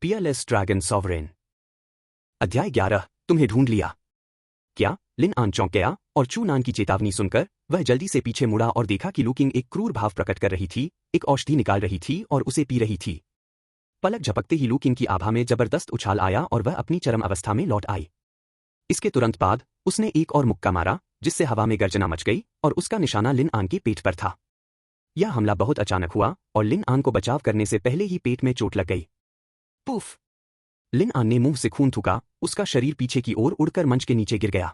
Peerless dragon sovereign. अध्याय 11। तुम्हें ढूंढ लिया। क्या? लिन आन चौंक गया और चू नान की चेतावनी सुनकर वह जल्दी से पीछे मुड़ा और देखा कि लू किंग एक क्रूर भाव प्रकट कर रही थी, एक औषधि निकाल रही थी और उसे पी रही थी। पलक झपकते ही लू किंग की आभा में जबरदस्त उछाल आया और वह अपनी चरम अवस्था में लौट आई। इसके तुरंत बाद उसने एक और मुक्का मारा, जिससे हवा में गर्जना मच गई और उसका निशाना लिन आन के पेट पर था। यह हमला बहुत अचानक हुआ और लिन आन को बचाव करने से पहले ही पेट में चोट लग गई। पुफ! लिन आन ने मुंह से खून थूका, उसका शरीर पीछे की ओर उड़कर मंच के नीचे गिर गया।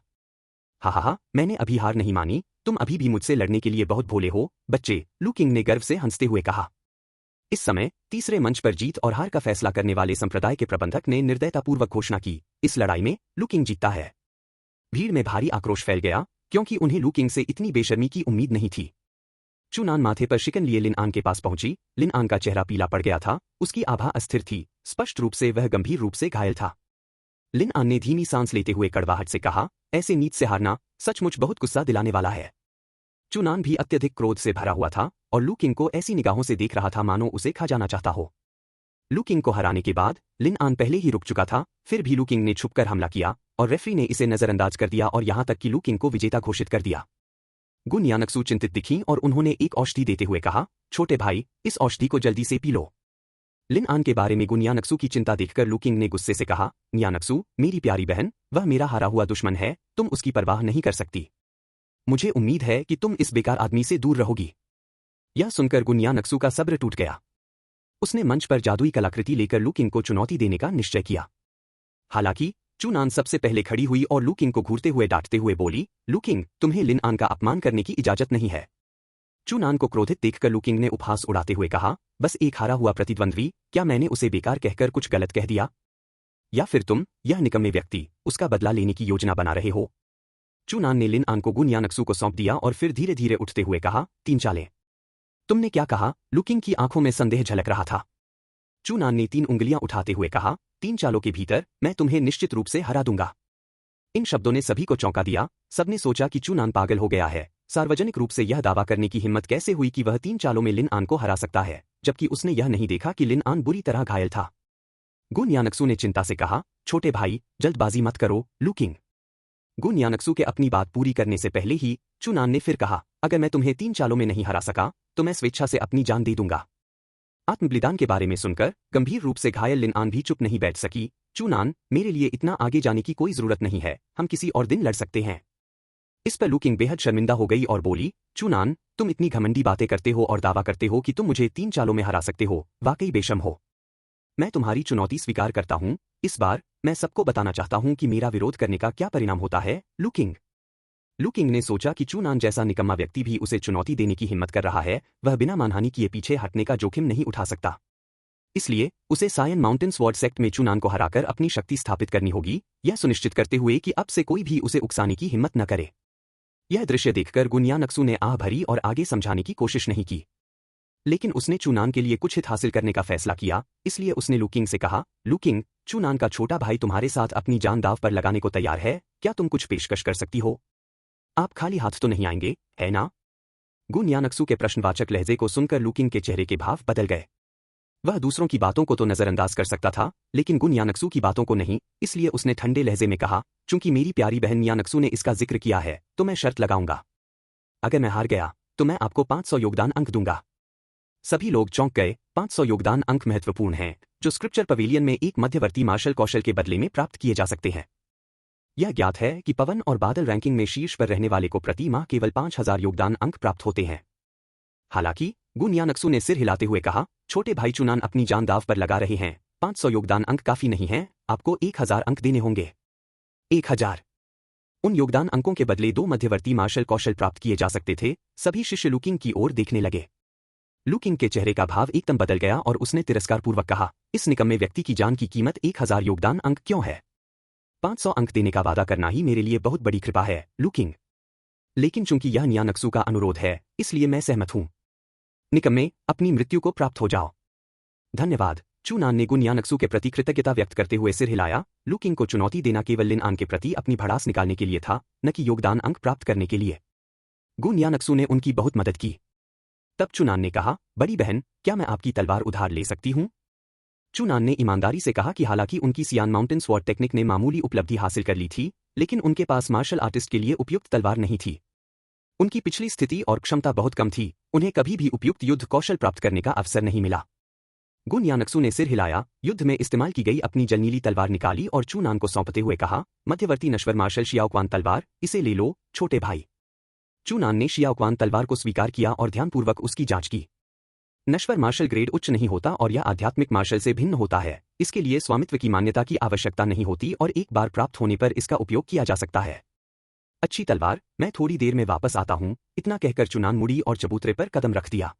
हा, मैंने अभी हार नहीं मानी, तुम अभी भी मुझसे लड़ने के लिए बहुत भोले हो, बच्चे, लू किंग ने गर्व से हंसते हुए कहा। इस समय तीसरे मंच पर जीत और हार का फैसला करने वाले संप्रदाय के प्रबंधक ने निर्दयतापूर्वक घोषणा की, इस लड़ाई में लू किंग जीतता है। भीड़ में भारी आक्रोश फैल गया, क्योंकि उन्हें लू किंग से इतनी बेशर्मी की उम्मीद नहीं थी। चू नान माथे पर शिकन लिए लिन आन के पास पहुंची। लिन आन का चेहरा पीला पड़ गया था, उसकी आभा अस्थिर थी, स्पष्ट रूप से वह गंभीर रूप से घायल था। लिन आन ने धीमी सांस लेते हुए कड़वाहट से कहा, ऐसे नीच से हारना सचमुच बहुत गुस्सा दिलाने वाला है। चू नान भी अत्यधिक क्रोध से भरा हुआ था और लू किंग को ऐसी निगाहों से देख रहा था मानो उसे खा जाना चाहता हो। लू किंग को हराने के बाद लिन आन पहले ही रुक चुका था, फिर भी लू किंग ने छुपकर हमला किया और रेफरी ने इसे नजरअंदाज कर दिया और यहां तक कि लू किंग को विजेता घोषित कर दिया। गुन यानक्सू चिंतित दिखीं और उन्होंने एक औषधि देते हुए कहा, छोटे भाई, इस औषधि को जल्दी से पी लो। लिन आन के बारे में गुन यानक्सू की चिंता देखकर लू किंग ने गुस्से से कहा, यानक्सू, मेरी प्यारी बहन, वह मेरा हारा हुआ दुश्मन है, तुम उसकी परवाह नहीं कर सकती। मुझे उम्मीद है कि तुम इस बेकार आदमी से दूर रहोगी। यह सुनकर गुन यानक्सू का सब्र टूट गया। उसने मंच पर जादुई कलाकृति लेकर लू किंग को चुनौती देने का निश्चय किया। हालांकि चू नान सबसे पहले खड़ी हुई और लू किंग को घूरते हुए डांटते हुए बोली, लू किंग, तुम्हें लिन आन का अपमान करने की इजाजत नहीं है। चू नान को क्रोधित देखकर लू किंग ने उपहास उड़ाते हुए कहा, बस एक हारा हुआ प्रतिद्वंद्वी, क्या मैंने उसे बेकार कहकर कुछ गलत कह दिया? या फिर तुम, यह निकम्मे व्यक्ति, उसका बदला लेने की योजना बना रहे हो? चू नान ने लिन आन को गुन यानक्सू को सौंप दिया और फिर धीरे धीरे उठते हुए कहा, 3 चालें। तुमने क्या कहा? लू किंग की आंखों में संदेह झलक रहा था। चू नान ने 3 उंगलियां उठाते हुए कहा, 3 चालों के भीतर मैं तुम्हें निश्चित रूप से हरा दूंगा। इन शब्दों ने सभी को चौंका दिया। सबने सोचा कि चू नान पागल हो गया है। सार्वजनिक रूप से यह दावा करने की हिम्मत कैसे हुई कि वह 3 चालों में लिन आन को हरा सकता है, जबकि उसने यह नहीं देखा कि लिन आन बुरी तरह घायल था। गुन यानक्सू ने चिंता से कहा, छोटे भाई, जल्दबाजी मत करो, लू किंग। गुन यानक्सू के अपनी बात पूरी करने से पहले ही चू नान ने फिर कहा, अगर मैं तुम्हें 3 चालों में नहीं हरा सका तो मैं स्वेच्छा से अपनी जान दे दूंगा। आत्मबलिदान के बारे में सुनकर गंभीर रूप से घायल लिन आन भी चुप नहीं बैठ सकी। चू नान, मेरे लिए इतना आगे जाने की कोई जरूरत नहीं है, हम किसी और दिन लड़ सकते हैं। इस पर लू किंग बेहद शर्मिंदा हो गई और बोली, चू नान, तुम इतनी घमंडी बातें करते हो और दावा करते हो कि तुम मुझे 3 चालों में हरा सकते हो, वाकई बेशर्म हो। मैं तुम्हारी चुनौती स्वीकार करता हूं। इस बार मैं सबको बताना चाहता हूं कि मेरा विरोध करने का क्या परिणाम होता है, लू किंग। लू किंग ने सोचा कि चू नान जैसा निकम्मा व्यक्ति भी उसे चुनौती देने की हिम्मत कर रहा है, वह बिना मानहानि किए पीछे हटने का जोखिम नहीं उठा सकता। इसलिए उसे सायन माउंटेन स्वॉर्ड सेक्ट में चू नान को हराकर अपनी शक्ति स्थापित करनी होगी, यह सुनिश्चित करते हुए कि अब से कोई भी उसे उकसाने की हिम्मत न करे। यह दृश्य देखकर गुन यानक्सू ने आह भरी और आगे समझाने की कोशिश नहीं की, लेकिन उसने चू नान के लिए कुछ हित हासिल करने का फैसला किया। इसलिए उसने लू किंग से कहा, लू किंग, चू नान का छोटा भाई तुम्हारे साथ अपनी जान दांव पर लगाने को तैयार है, क्या तुम कुछ पेशकश कर सकती हो? आप खाली हाथ तो नहीं आएंगे, है ना? गुन यानक्सू के प्रश्नवाचक लहजे को सुनकर लू किंग के चेहरे के भाव बदल गए। वह दूसरों की बातों को तो नजरअंदाज कर सकता था, लेकिन गुन यानक्सू की बातों को नहीं, इसलिए उसने ठंडे लहजे में कहा, चूंकि मेरी प्यारी बहन यानक्सू ने इसका जिक्र किया है, तो मैं शर्त लगाऊंगा। अगर मैं हार गया तो मैं आपको 500 योगदान अंक दूंगा। सभी लोग चौंक गए। 500 योगदान अंक महत्वपूर्ण हैं, जो स्क्रिप्चर पवेलियन में एक मध्यवर्ती मार्शल कौशल के बदले में प्राप्त किए जा सकते हैं। यह ज्ञात है कि पवन और बादल रैंकिंग में शीर्ष पर रहने वाले को प्रति माह केवल 5000 योगदान अंक प्राप्त होते हैं। हालांकि गुन यानक्सू ने सिर हिलाते हुए कहा, छोटे भाई चू नान अपनी जान दांव पर लगा रहे हैं, 500 योगदान अंक काफी नहीं हैं, आपको 1000 अंक देने होंगे। 1000। उन योगदान अंकों के बदले 2 मध्यवर्ती मार्शल कौशल प्राप्त किए जा सकते थे। सभी शिष्य लू किंग की ओर देखने लगे। लू किंग के चेहरे का भाव एकदम बदल गया और उसने तिरस्कारपूर्वक कहा, इस निकम्मे व्यक्ति की जान की कीमत 1000 योगदान अंक क्यों है? 500 अंक देने का वादा करना ही मेरे लिए बहुत बड़ी कृपा है, लू किंग। लेकिन चूंकि यह यानक्सू का अनुरोध है, इसलिए मैं सहमत हूं। निकम्मे, अपनी मृत्यु को प्राप्त हो जाओ। धन्यवाद। चू नान ने गुन यानक्सू के प्रति कृतज्ञता व्यक्त करते हुए सिर हिलाया। लू किंग को चुनौती देना केवल लिन आन के प्रति अपनी भड़ास निकालने के लिए था, न कि योगदान अंक प्राप्त करने के लिए। गुन यानक्सू ने उनकी बहुत मदद की। तब चू नान ने कहा, बड़ी बहन, क्या मैं आपकी तलवार उधार ले सकती हूं? चूनान ने ईमानदारी से कहा कि हालांकि उनकी सियान माउंटेन स्वॉर्ड टेक्निक ने मामूली उपलब्धि हासिल कर ली थी, लेकिन उनके पास मार्शल आर्टिस्ट के लिए उपयुक्त तलवार नहीं थी। उनकी पिछली स्थिति और क्षमता बहुत कम थी, उन्हें कभी भी उपयुक्त युद्ध कौशल प्राप्त करने का अवसर नहीं मिला। गुन यानक्सू ने सिर हिलाया, युद्ध में इस्तेमाल की गई अपनी जलनीली तलवार निकाली और चूनान को सौंपते हुए कहा, मध्यवर्ती नश्वर मार्शल शियाओक्वान तलवार, इसे ले लो, छोटे भाई। चूनान ने शियाओक्वान तलवार को स्वीकार किया और ध्यानपूर्वक उसकी जांच की। नश्वर मार्शल ग्रेड उच्च नहीं होता और यह आध्यात्मिक मार्शल से भिन्न होता है, इसके लिए स्वामित्व की मान्यता की आवश्यकता नहीं होती और एक बार प्राप्त होने पर इसका उपयोग किया जा सकता है। अच्छी तलवार, मैं थोड़ी देर में वापस आता हूं, इतना कहकर चूनान मुड़ी और चबूतरे पर कदम रख दिया।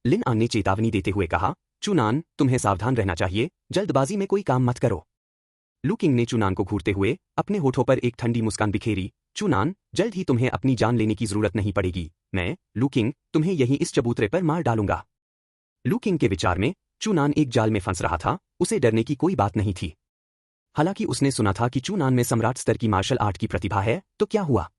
लिन आन ने चेतावनी देते हुए कहा, चूनान, तुम्हें सावधान रहना चाहिए, जल्दबाजी में कोई काम मत करो। लू किंग ने चूनान को घूरते हुए अपने होठों पर एक ठंडी मुस्कान बिखेरी, चूनान, जल्द ही तुम्हें अपनी जान लेने की जरूरत नहीं पड़ेगी, मैं, लू किंग, तुम्हें यहीं इस चबूतरे पर मार डालूंगा। लू किंग के विचार में चूनान एक जाल में फंस रहा था, उसे डरने की कोई बात नहीं थी। हालांकि उसने सुना था कि चूनान में सम्राट स्तर की मार्शल आर्ट की प्रतिभा है, तो क्या हुआ?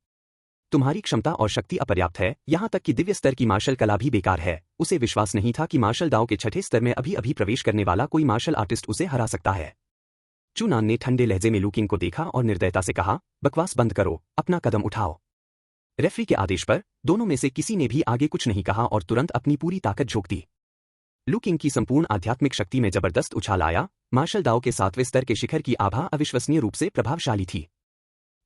तुम्हारी क्षमता और शक्ति अपर्याप्त है, यहां तक कि दिव्य स्तर की मार्शल कला भी बेकार है। उसे विश्वास नहीं था कि मार्शल दाव के छठे स्तर में अभी अभी प्रवेश करने वाला कोई मार्शल आर्टिस्ट उसे हरा सकता है। चूनान ने ठंडे लहजे में लू किंग को देखा और निर्दयता से कहा, बकवास बंद करो, अपना कदम उठाओ। रेफरी के आदेश पर दोनों में से किसी ने भी आगे कुछ नहीं कहा और तुरंत अपनी पूरी ताकत झोंक दी। लू किंग की संपूर्ण आध्यात्मिक शक्ति में जबरदस्त उछाल आया, मार्शल दाव के 7वें स्तर के शिखर की आभा अविश्वसनीय रूप से प्रभावशाली थी।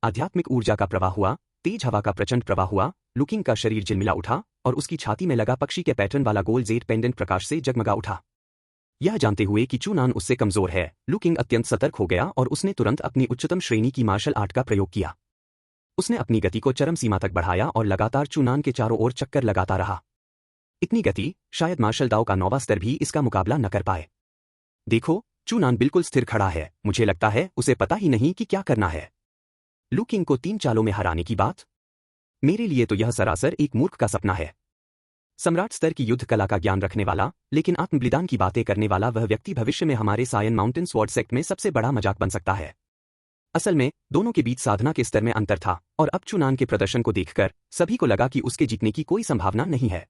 आध्यात्मिक ऊर्जा का प्रवाह हुआ, तेज हवा का प्रचंड प्रवाह हुआ, लू किंग का शरीर झिलमिला उठा और उसकी छाती में लगा पक्षी के पैटर्न वाला गोल जेड पेंडेंट प्रकाश से जगमगा उठा। यह जानते हुए कि चूनान उससे कमजोर है, लू किंग अत्यंत सतर्क हो गया और उसने तुरंत अपनी उच्चतम श्रेणी की मार्शल आर्ट का प्रयोग किया। उसने अपनी गति को चरम सीमा तक बढ़ाया और लगातार चूनान के चारों ओर चक्कर लगाता रहा। इतनी गति, शायद मार्शल दाव का 9वां स्तर भी इसका मुकाबला न कर पाए। देखो, चूनान बिल्कुल स्थिर खड़ा है, मुझे लगता है उसे पता ही नहीं कि क्या करना है। लू किंग को 3 चालों में हराने की बात? मेरे लिए तो यह सरासर एक मूर्ख का सपना है। सम्राट स्तर की युद्ध कला का ज्ञान रखने वाला, लेकिन आत्मबलिदान की बातें करने वाला वह व्यक्ति भविष्य में हमारे सायन माउंटेन स्वॉर्ड सेक्ट में सबसे बड़ा मजाक बन सकता है। असल में दोनों के बीच साधना के स्तर में अंतर था और अब चूनान के प्रदर्शन को देखकर सभी को लगा कि उसके जीतने की कोई संभावना नहीं है।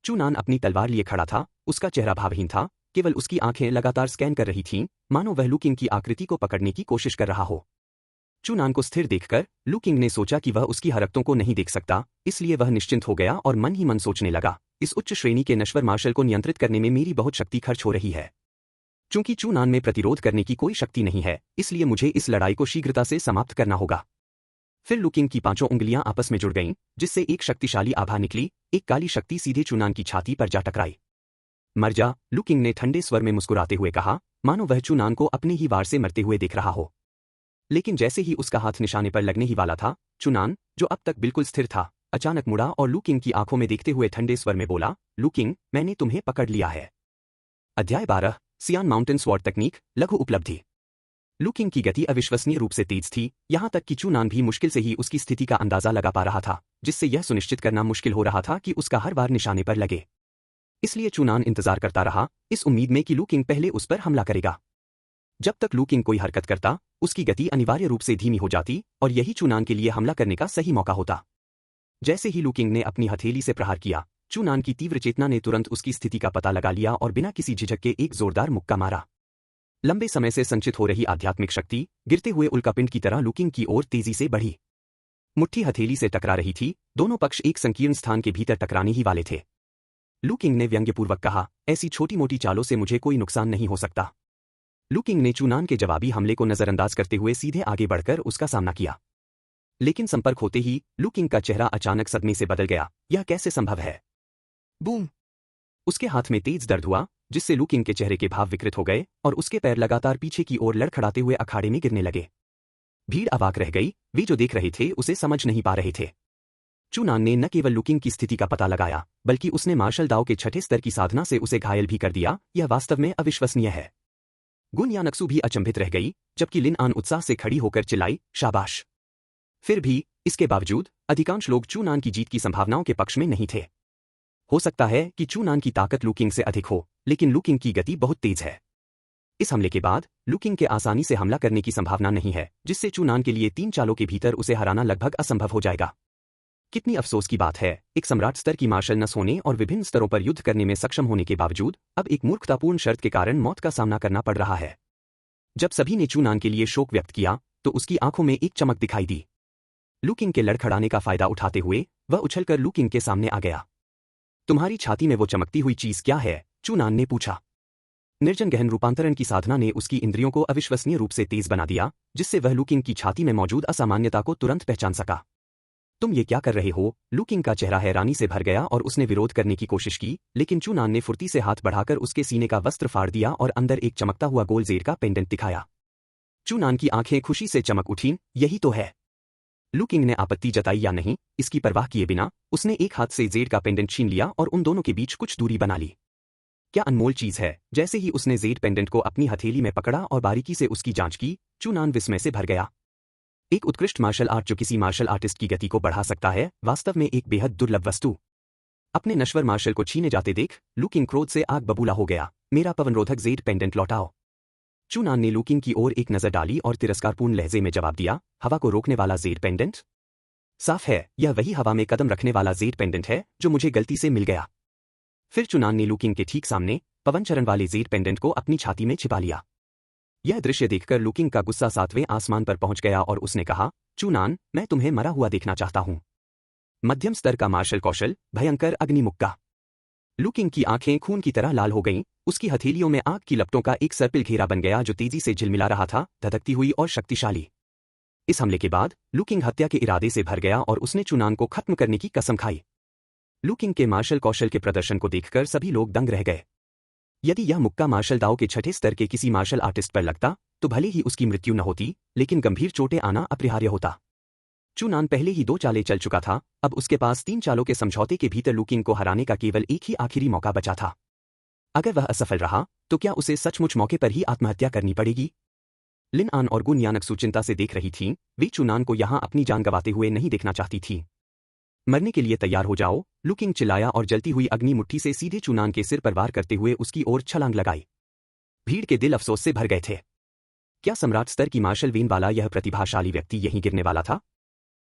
चूनान अपनी तलवार लिए खड़ा था, उसका चेहरा भावहीन था, केवल उसकी आंखें लगातार स्कैन कर रही थीं, मानो वह लू किंग की आकृति को पकड़ने की कोशिश कर रहा हो। चूनान को स्थिर देखकर लू किंग ने सोचा कि वह उसकी हरकतों को नहीं देख सकता, इसलिए वह निश्चिंत हो गया और मन ही मन सोचने लगा, इस उच्च श्रेणी के नश्वर मार्शल को नियंत्रित करने में मेरी बहुत शक्ति खर्च हो रही है। चूंकि चूनान में प्रतिरोध करने की कोई शक्ति नहीं है, इसलिए मुझे इस लड़ाई को शीघ्रता से समाप्त करना होगा। फिर लू किंग की 5 उंगलियां आपस में जुड़ गईं, जिससे एक शक्तिशाली आभा निकली, एक काली शक्ति सीधे चूनान की छाती पर जा टकराई। मर जा, लू किंग ने ठंडे स्वर में मुस्कुराते हुए कहा, मानो वह चूनान को अपने ही वार से मरते हुए देख रहा हो। लेकिन जैसे ही उसका हाथ निशाने पर लगने ही वाला था, चूनान, जो अब तक बिल्कुल स्थिर था, अचानक मुड़ा और लू किंग की आंखों में देखते हुए ठंडे स्वर में बोला, लू किंग, मैंने तुम्हें पकड़ लिया है। अध्याय 12, सियान माउंटेन स्वॉर्ड तकनीक, लघु उपलब्धि। लू किंग की गति अविश्वसनीय रूप से तेज थी, यहां तक कि चूनान भी मुश्किल से ही उसकी स्थिति का अंदाजा लगा पा रहा था, जिससे यह सुनिश्चित करना मुश्किल हो रहा था कि उसका हर वार निशाने पर लगे। इसलिए चूनान इंतजार करता रहा, इस उम्मीद में कि लू किंग पहले उस पर हमला करेगा। जब तक लू किंग कोई हरकत करता, उसकी गति अनिवार्य रूप से धीमी हो जाती और यही चूनान के लिए हमला करने का सही मौका होता। जैसे ही लू किंग ने अपनी हथेली से प्रहार किया, चूनान की तीव्र चेतना ने तुरंत उसकी स्थिति का पता लगा लिया और बिना किसी झिझक के एक जोरदार मुक्का मारा। लंबे समय से संचित हो रही आध्यात्मिक शक्ति गिरते हुए उल्कापिंड की तरह लू किंग की ओर तेजी से बढ़ी। मुट्ठी हथेली से टकरा रही थी, दोनों पक्ष एक संकीर्ण स्थान के भीतर टकराने ही वाले थे। लू किंग ने व्यंग्यपूर्वक कहा, ऐसी छोटी मोटी चालों से मुझे कोई नुकसान नहीं हो सकता। लू किंग ने चूनान के जवाबी हमले को नजरअंदाज करते हुए सीधे आगे बढ़कर उसका सामना किया। लेकिन संपर्क होते ही लू किंग का चेहरा अचानक सदमे से बदल गया, यह कैसे संभव है? बूम! उसके हाथ में तेज दर्द हुआ, जिससे लू किंग के चेहरे के भाव विकृत हो गए और उसके पैर लगातार पीछे की ओर लड़खड़ाते हुए अखाड़े में गिरने लगे। भीड़ अवाक रह गई, वे जो देख रहे थे उसे समझ नहीं पा रहे थे। चूनान ने न केवल लू किंग की स्थिति का पता लगाया, बल्कि उसने मार्शल दाव के छठे स्तर की साधना से उसे घायल भी कर दिया, यह वास्तव में अविश्वसनीय है। गुन यानक्सू भी अचंभित रह गई, जबकि लिन आन उत्साह से खड़ी होकर चिल्लाई, शाबाश। फिर भी, इसके बावजूद, अधिकांश लोग चूनान की जीत की संभावनाओं के पक्ष में नहीं थे। हो सकता है कि चूनान की ताकत लू किंग से अधिक हो, लेकिन लू किंग की गति बहुत तेज है। इस हमले के बाद लू किंग के आसानी से हमला करने की संभावना नहीं है, जिससे चूनान के लिए 3 चालों के भीतर उसे हराना लगभग असंभव हो जाएगा। कितनी अफसोस की बात है, एक सम्राट स्तर की मार्शल नस होने और विभिन्न स्तरों पर युद्ध करने में सक्षम होने के बावजूद अब एक मूर्खतापूर्ण शर्त के कारण मौत का सामना करना पड़ रहा है। जब सभी ने चूनान के लिए शोक व्यक्त किया तो उसकी आंखों में एक चमक दिखाई दी। लू किंग के लड़खड़ाने का फायदा उठाते हुए वह उछलकर लू किंग के सामने आ गया। तुम्हारी छाती में वो चमकती हुई चीज क्या है? चूनान ने पूछा। निर्जन गहन रूपांतरण की साधना ने उसकी इंद्रियों को अविश्वसनीय रूप से तेज बना दिया, जिससे वह लू किंग की छाती में मौजूद असामान्यता को तुरंत पहचान सका। तुम ये क्या कर रहे हो? लू किंग का चेहरा हैरानी से भर गया और उसने विरोध करने की कोशिश की, लेकिन चूनान ने फुर्ती से हाथ बढ़ाकर उसके सीने का वस्त्र फाड़ दिया और अंदर एक चमकता हुआ गोल जेड का पेंडेंट दिखाया। चूनान की आंखें खुशी से चमक उठीं, यही तो है। लू किंग ने आपत्ति जताई या नहीं, इसकी परवाह किए बिना उसने एक हाथ से जेड का पेंडेंट छीन लिया और उन दोनों के बीच कुछ दूरी बना ली। क्या अनमोल चीज है! जैसे ही उसने जेड पेंडेंट को अपनी हथेली में पकड़ा और बारीकी से उसकी जांच की, चूनान विस्मय से भर गया। एक उत्कृष्ट मार्शल आर्ट जो किसी मार्शल आर्टिस्ट की गति को बढ़ा सकता है, वास्तव में एक बेहद दुर्लभ वस्तु। अपने नश्वर मार्शल को छीने जाते देख लू किंग क्रोध से आग बबूला हो गया। मेरा पवनरोधक जेड पेंडेंट लौटाओ। चूनान ने लू किंग की ओर एक नजर डाली और तिरस्कारपूर्ण लहजे में जवाब दिया, हवा को रोकने वाला जेड पेंडेंट? साफ है, यह वही हवा में कदम रखने वाला जेड पेंडेंट है जो मुझे गलती से मिल गया। फिर चूनान ने लू किंग के ठीक सामने पवन चरण वाले जेड पेंडेंट को अपनी छाती में छिपा लिया। यह दृश्य देखकर लू किंग का गुस्सा 7वें आसमान पर पहुंच गया और उसने कहा, चूनान, मैं तुम्हें मरा हुआ देखना चाहता हूं। मध्यम स्तर का मार्शल कौशल, भयंकर अग्निमुक्का। लू किंग की आंखें खून की तरह लाल हो गईं, उसकी हथेलियों में आग की लपटों का एक सर्पिल घेरा बन गया जो तेजी से झिलमिला रहा था, धधकती हुई और शक्तिशाली। इस हमले के बाद लू किंग हत्या के इरादे से भर गया और उसने चूनान को खत्म करने की कसम खाई। लू किंग के मार्शल कौशल के प्रदर्शन को देखकर सभी लोग दंग रह गए। यदि यह मुक्का मार्शल दाओ के छठे स्तर के किसी मार्शल आर्टिस्ट पर लगता तो भले ही उसकी मृत्यु न होती, लेकिन गंभीर चोटें आना अपरिहार्य होता। चूनान पहले ही 2 चालें चल चुका था, अब उसके पास 3 चालों के समझौते के भीतर लू किंग को हराने का केवल एक ही आखिरी मौका बचा था। अगर वह असफल रहा तो क्या उसे सचमुच मौके पर ही आत्महत्या करनी पड़ेगी? लिन आन और गुन यानक्सू चिंता से देख रही थीं, वे चूनान को यहां अपनी जान गंवाते हुए नहीं देखना चाहती थीं। मरने के लिए तैयार हो जाओ, लू किंग चिल्लाया और जलती हुई अग्नि मुट्ठी से सीधे चूनान के सिर पर वार करते हुए उसकी ओर छलांग लगाई। भीड़ के दिल अफसोस से भर गए थे। क्या सम्राट स्तर की मार्शल वेन वाला यह प्रतिभाशाली व्यक्ति यहीं गिरने वाला था?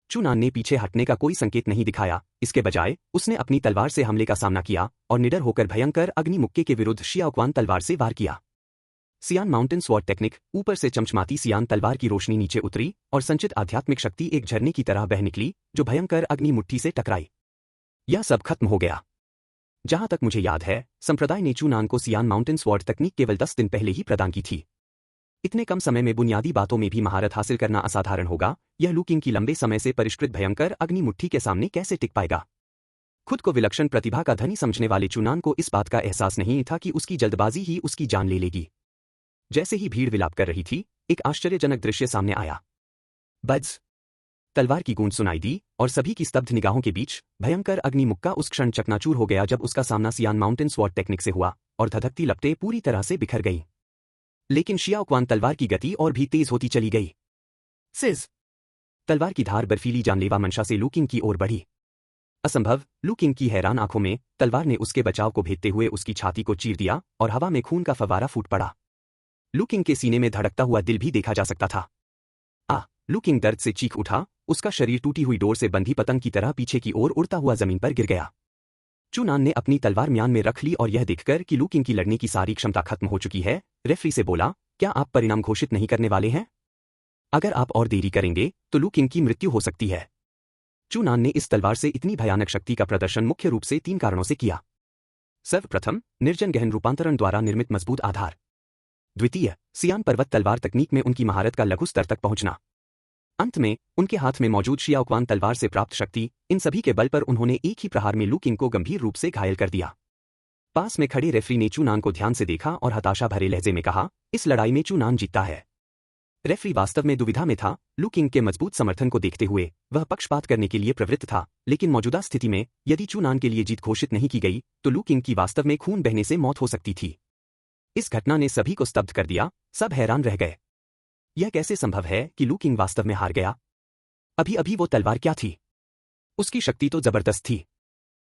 चूनान ने पीछे हटने का कोई संकेत नहीं दिखाया, इसके बजाय उसने अपनी तलवार से हमले का सामना किया और निडर होकर भयंकर अग्निमुक्के के विरुद्ध शियाओक्वान तलवार से वार किया। सियान माउंटेन स्वॉर्ड टेक्निक। ऊपर से चमचमाती सियान तलवार की रोशनी नीचे उतरी और संचित आध्यात्मिक शक्ति एक झरने की तरह बह निकली जो भयंकर अग्नि मुट्ठी से टकराई। यह सब खत्म हो गया। जहां तक मुझे याद है, संप्रदाय ने चूनान को सियान माउंटेन स्वॉर्ड तकनीक केवल 10 दिन पहले ही प्रदान की थी। इतने कम समय में बुनियादी बातों में भी महारत हासिल करना असाधारण होगा। यह लू किंग की लंबे समय से परिष्कृत भयंकर अग्नि मुट्ठी के सामने कैसे टिक पाएगा? खुद को विलक्षण प्रतिभा का धनी समझने वाले चूनान को इस बात का एहसास नहीं था कि उसकी जल्दबाजी ही उसकी जान ले लेगी। जैसे ही भीड़ विलाप कर रही थी, एक आश्चर्यजनक दृश्य सामने आया। बज्ज! तलवार की गूंज सुनाई दी और सभी की स्तब्ध निगाहों के बीच भयंकर अग्निमुक्का उस क्षण चकनाचूर हो गया जब उसका सामना सियान माउंटेन स्वॉर्ड टेक्निक से हुआ और धधकती लपटें पूरी तरह से बिखर गईं। लेकिन शियाओक्वान तलवार की गति और भी तेज होती चली गई। सिज! तलवार की धार बर्फीली जानलेवा मंशा से लू किंग की ओर बढ़ी। असंभव! लू किंग की हैरान आंखों में तलवार ने उसके बचाव को भेदते हुए उसकी छाती को चीर दिया और हवा में खून का फव्वारा फूट पड़ा। लू किंग के सीने में धड़कता हुआ दिल भी देखा जा सकता था। लू किंग दर्द से चीख उठा, उसका शरीर टूटी हुई डोर से बंधी पतंग की तरह पीछे की ओर उड़ता हुआ जमीन पर गिर गया। चूनान ने अपनी तलवार म्यान में रख ली और यह देखकर कि लू किंग की लड़ने की सारी क्षमता खत्म हो चुकी है, रेफरी से बोला, क्या आप परिणाम घोषित नहीं करने वाले हैं? अगर आप और देरी करेंगे तो लू किंग की मृत्यु हो सकती है। चूनान ने इस तलवार से इतनी भयानक शक्ति का प्रदर्शन मुख्य रूप से 3 कारणों से किया। सर्वप्रथम, निर्जन गहन रूपांतरण द्वारा निर्मित मजबूत आधार। द्वितीय, सियान पर्वत तलवार तकनीक में उनकी महारत का लघु स्तर तक पहुंचना। अंत में, उनके हाथ में मौजूद शियाओक्वान तलवार से प्राप्त शक्ति। इन सभी के बल पर उन्होंने एक ही प्रहार में लू किंग को गंभीर रूप से घायल कर दिया। पास में खड़े रेफरी ने चूनान को ध्यान से देखा और हताशा भरे लहजे में कहा, इस लड़ाई में चूनान जीतता है। रेफरी वास्तव में दुविधा में था। लू किंग के मजबूत समर्थन को देखते हुए वह पक्षपात करने के लिए प्रवृत्त था, लेकिन मौजूदा स्थिति में यदि चूनान के लिए जीत घोषित नहीं की गई तो लू किंग की वास्तव में खून बहने से मौत हो सकती थी। इस घटना ने सभी को स्तब्ध कर दिया। सब हैरान रह गए। यह कैसे संभव है कि लू किंग वास्तव में हार गया? अभी अभी वो तलवार क्या थी? उसकी शक्ति तो जबरदस्त थी।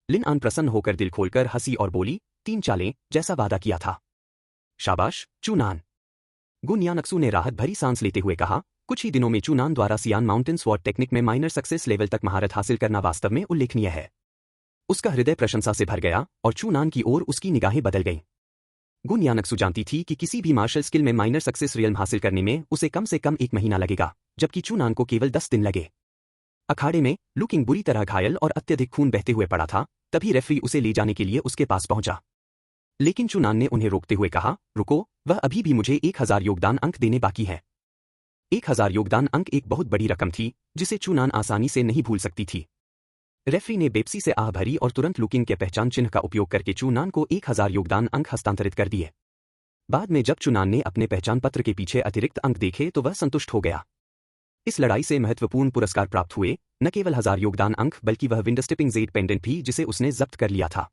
लिन आन प्रसन्न होकर दिल खोलकर हंसी और बोली, 3 चालें, जैसा वादा किया था। शाबाश, चूनान! गुन यानक्सू ने राहत भरी सांस लेते हुए कहा, कुछ ही दिनों में चूनान द्वारा सियान माउंटेन स्वॉट टेक्निक में माइनर सक्सेस लेवल तक महारत हासिल करना वास्तव में उल्लेखनीय है। उसका हृदय प्रशंसा से भर गया और चूनान की ओर उसकी निगाहें बदल गईं। गुन यानक्सु जानती थी कि किसी भी मार्शल स्किल में माइनर सक्सेस रियल्म हासिल करने में उसे कम से कम 1 महीना लगेगा, जबकि चूनान को केवल 10 दिन लगे। अखाड़े में लू किंग बुरी तरह घायल और अत्यधिक खून बहते हुए पड़ा था, तभी रेफरी उसे ले जाने के लिए उसके पास पहुंचा। लेकिन चूनान ने उन्हें रोकते हुए कहा, रुको, वह अभी भी मुझे 1000 योगदान अंक देने बाकी है। 1000 योगदान अंक एक बहुत बड़ी रकम थी, जिसे चूनान आसानी से नहीं भूल सकती थी। रेफरी ने बेपसी से आह भरी और तुरंत लू किंग के पहचान चिन्ह का उपयोग करके चूनान को 1000 योगदान अंक हस्तांतरित कर दिए। बाद में जब चूनान ने अपने पहचान पत्र के पीछे अतिरिक्त अंक देखे तो वह संतुष्ट हो गया। इस लड़ाई से महत्वपूर्ण पुरस्कार प्राप्त हुए, न केवल 1000 योगदान अंक बल्कि वह विंडस्टिपिंग जेड पेंडेंट भी, जिसे उसने जब्त कर लिया था।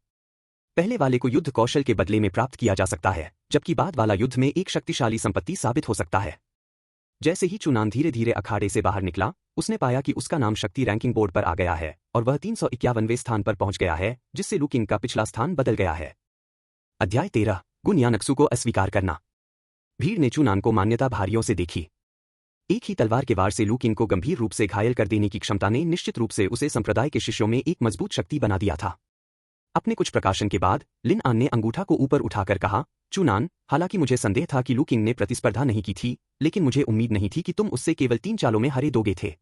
पहले वाले को युद्ध कौशल के बदले में प्राप्त किया जा सकता है, जबकि बाद वाला युद्ध में एक शक्तिशाली संपत्ति साबित हो सकता है। जैसे ही चूनान धीरे धीरे अखाड़े से बाहर निकला, उसने पाया कि उसका नाम शक्ति रैंकिंग बोर्ड पर आ गया है और वह 351वें स्थान पर पहुंच गया है, जिससे लू किंग का पिछला स्थान बदल गया है। अध्याय 13, गुन यानक्सु को अस्वीकार करना। भीड़ ने चूनान को मान्यता भारियों से देखी। एक ही तलवार के वार से लू किंग को गंभीर रूप से घायल कर देने की क्षमता ने निश्चित रूप से उसे संप्रदाय के शिष्यों में एक मजबूत शक्ति बना दिया था। अपने कुछ प्रकाशन के बाद लिन आन ने अंगूठा को ऊपर उठाकर कहा, चूनान, हालांकि मुझे संदेह था कि लू किंग ने प्रतिस्पर्धा नहीं की थी, लेकिन मुझे उम्मीद नहीं थी कि तुम उससे केवल 3 चालों में हरे दोगे थे।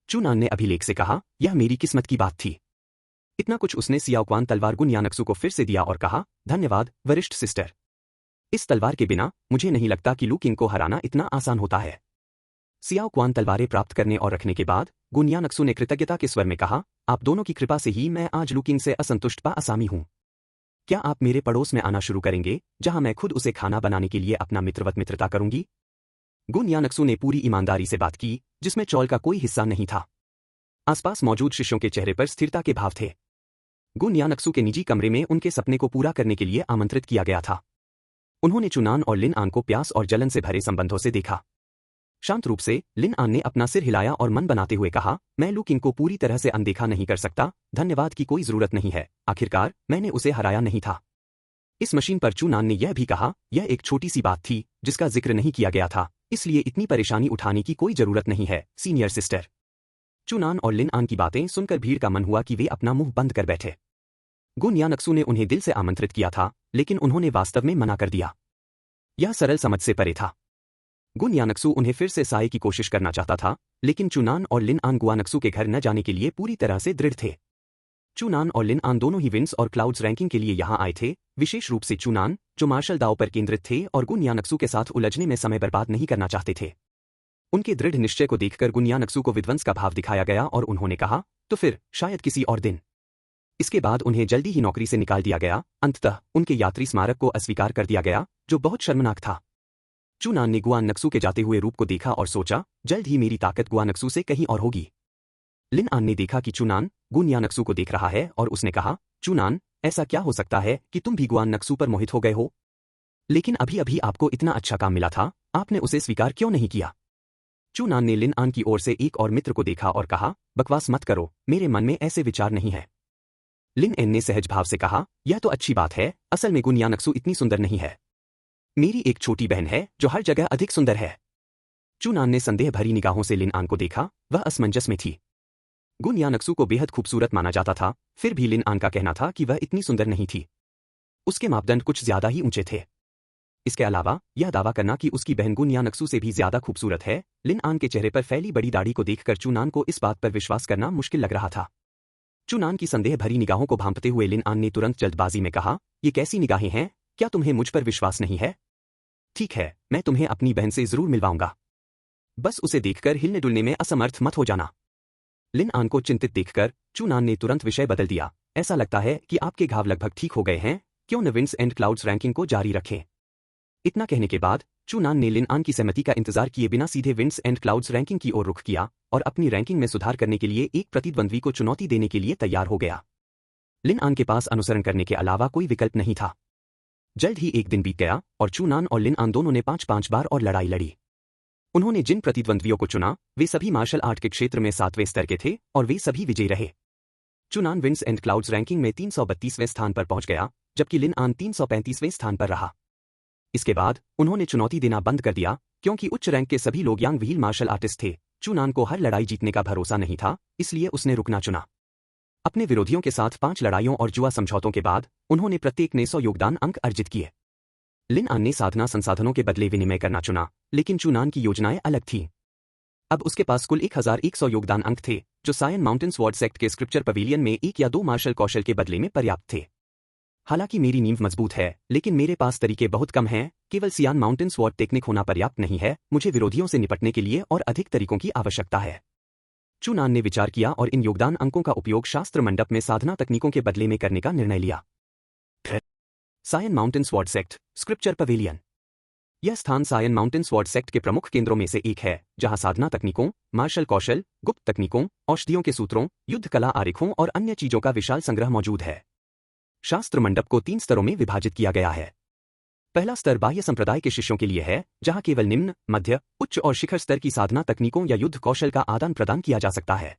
चूनान ने अभिलेख से कहा, यह मेरी किस्मत की बात थी। इतना कुछ उसने सियाओक्वान तलवार गुन यानक्सु को फिर से दिया और कहा, धन्यवाद वरिष्ठ सिस्टर। इस तलवार के बिना मुझे नहीं लगता कि लू किंग को हराना इतना आसान होता है। सियाओक्वान तलवारें प्राप्त करने और रखने के बाद गुन यानक्सु ने कृतज्ञता के स्वर में कहा, आप दोनों की कृपा से ही मैं आज लू किंग से असंतुष्ट असामी हूं। क्या आप मेरे पड़ोस में आना शुरू करेंगे, जहां मैं खुद उसे खाना बनाने के लिए अपना मित्रवत मित्रता करूंगी? गुन यानक्सु ने पूरी ईमानदारी से बात की, जिसमें चौल का कोई हिस्सा नहीं था। आसपास मौजूद शिष्यों के चेहरे पर स्थिरता के भाव थे। गुन यानक्सु के निजी कमरे में उनके सपने को पूरा करने के लिए आमंत्रित किया गया था। उन्होंने चूनान और लिन आन को प्यास और जलन से भरे संबंधों से देखा। शांत रूप से लिन आन ने अपना सिर हिलाया और मन बनाते हुए कहा, मैं लू किंग को पूरी तरह से अनदेखा नहीं कर सकता, धन्यवाद की कोई जरूरत नहीं है, आखिरकार मैंने उसे हराया नहीं था। इस मशीन पर चूनान ने यह भी कहा, यह एक छोटी सी बात थी जिसका जिक्र नहीं किया गया था, इसलिए इतनी परेशानी उठाने की कोई जरूरत नहीं है, सीनियर सिस्टर। चूनान और लिन आन की बातें सुनकर भीड़ का मन हुआ कि वे अपना मुंह बंद कर बैठे। गुन यानक्सु ने उन्हें दिल से आमंत्रित किया था, लेकिन उन्होंने वास्तव में मना कर दिया। यह सरल समझ से परे था। गुन यानक्सु उन्हें फिर से साए की कोशिश करना चाहता था, लेकिन चूनान और लिन आन गुआनक्सु के घर न जाने के लिए पूरी तरह से दृढ़ थे। चूनान और लिन आन दोनों ही विंड्स और क्लाउड्स रैंकिंग के लिए यहां आए थे, विशेष रूप से चूनान, जो मार्शल दाव पर केंद्रित थे और गुन यानक्सु के साथ उलझने में समय बर्बाद नहीं करना चाहते थे। उनके दृढ़ निश्चय को देखकर गुन यानक्सु को विध्वंस का भाव दिखाया गया और उन्होंने कहा, तो फिर शायद किसी और दिन। इसके बाद उन्हें जल्दी ही नौकरी से निकाल दिया गया। अंततः उनके यात्री स्मारक को अस्वीकार कर दिया गया, जो बहुत शर्मनाक था। चूनान ने गुआनक्सु के जाते हुए रूप को देखा और सोचा, जल्द ही मेरी ताकत गुआनक्सु से कहीं और होगी। लिन आन ने देखा कि चूनान गुन यानक्सु को देख रहा है और उसने कहा, चूनान, ऐसा क्या हो सकता है कि तुम भी गुआनक्सु पर मोहित हो गए हो? लेकिन अभी अभी आपको इतना अच्छा काम मिला था, आपने उसे स्वीकार क्यों नहीं किया? चूनान ने लिन आन की ओर से एक और मित्र को देखा और कहा, बकवास मत करो, मेरे मन में ऐसे विचार नहीं है। लिन एन ने सहज भाव से कहा, यह तो अच्छी बात है, असल में गुन यानक्सु इतनी सुंदर नहीं है। मेरी एक छोटी बहन है जो हर जगह अधिक सुंदर है। चूनान ने संदेह भरी निगाहों से लिन आन को देखा, वह असमंजस में थी। गुन यानक्सु को बेहद खूबसूरत माना जाता था, फिर भी लिन आन का कहना था कि वह इतनी सुंदर नहीं थी। उसके मापदंड कुछ ज्यादा ही ऊंचे थे। इसके अलावा यह दावा करना कि उसकी बहन गुन यानक्सु से भी ज्यादा खूबसूरत है, लिन आन के चेहरे पर फैली बड़ी दाढ़ी को देखकर चूनान को इस बात पर विश्वास करना मुश्किल लग रहा था। चूनान की संदेह भरी निगाहों को भांपते हुए लिन आन ने तुरंत जल्दबाजी में कहा, ये कैसी निगाहें हैं, क्या तुम्हें मुझ पर विश्वास नहीं है? ठीक है, मैं तुम्हें अपनी बहन से जरूर मिलवाऊंगा। बस उसे देखकर हिलने डुलने में असमर्थ मत हो जाना। लिन आन को चिंतित देखकर चूनान ने तुरंत विषय बदल दिया, ऐसा लगता है कि आपके घाव लगभग ठीक हो गए हैं, क्यों न विंड्स एंड क्लाउड्स रैंकिंग को जारी रखें? इतना कहने के बाद चूनान ने लिन आन की सहमति का इंतजार किए बिना सीधे विंड्स एंड क्लाउड्स रैंकिंग की ओर रुख किया और अपनी रैंकिंग में सुधार करने के लिए एक प्रतिद्वंद्वी को चुनौती देने के लिए तैयार हो गया। लिन आन के पास अनुसरण करने के अलावा कोई विकल्प नहीं था। जल्द ही एक दिन बीत गया और चूनान और लिन आन दोनों ने 5-5 बार और लड़ाई लड़ी। उन्होंने जिन प्रतिद्वंद्वियों को चुना वे सभी मार्शल आर्ट के क्षेत्र में 7वें स्तर के थे और वे सभी विजयी रहे। चूनान विंड्स एंड क्लाउड्स रैंकिंग में 332वें स्थान पर पहुंच गया, जबकि लिन आन 335वें स्थान पर रहा। इसके बाद उन्होंने चुनौती देना बंद कर दिया क्योंकि उच्च रैंक के सभी लोग यांग व्हील मार्शल आर्टिस्ट थे। चुनान को हर लड़ाई जीतने का भरोसा नहीं था, इसलिए उसने रुकना चुना। अपने विरोधियों के साथ 5 लड़ाइयों और जुआ समझौतों के बाद उन्होंने प्रत्येक ने 100 योगदान अंक अर्जित किए। लिन आन ने साधना संसाधनों के बदले विनिमय करना चुना, लेकिन चुनान की योजनाएं अलग थीं। अब उसके पास कुल 1100 योगदान अंक थे, जो सायन माउंटेन स्वॉर्ड सेक्ट के स्क्रिप्चर पवेलियन में 1 या 2 मार्शल कौशल के बदले में पर्याप्त थे। हालांकि मेरी नींव मजबूत है, लेकिन मेरे पास तरीके बहुत कम हैं। केवल सियान माउंटेन स्वॉर्ड टेक्निक होना पर्याप्त नहीं है, मुझे विरोधियों से निपटने के लिए और अधिक तरीकों की आवश्यकता है। चुनान ने विचार किया और इन योगदान अंकों का उपयोग शास्त्र मंडप में साधना तकनीकों के बदले में करने का निर्णय लिया। सायन mountain sword sect, scripture pavilion. यह स्थान सायन माउंटेन स्वॉर्ड सेक्ट के प्रमुख केंद्रों में से एक है, जहां साधना तकनीकों, मार्शल कौशल, गुप्त तकनीकों, औषधियों के सूत्रों, युद्ध कला आरेखों और अन्य चीजों का विशाल संग्रह मौजूद है। शास्त्र मंडप को 3 स्तरों में विभाजित किया गया है। पहला स्तर बाह्य संप्रदाय के शिष्यों के लिए है, जहां केवल निम्न, मध्य, उच्च और शिखर स्तर की साधना तकनीकों या युद्ध कौशल का आदान प्रदान किया जा सकता है।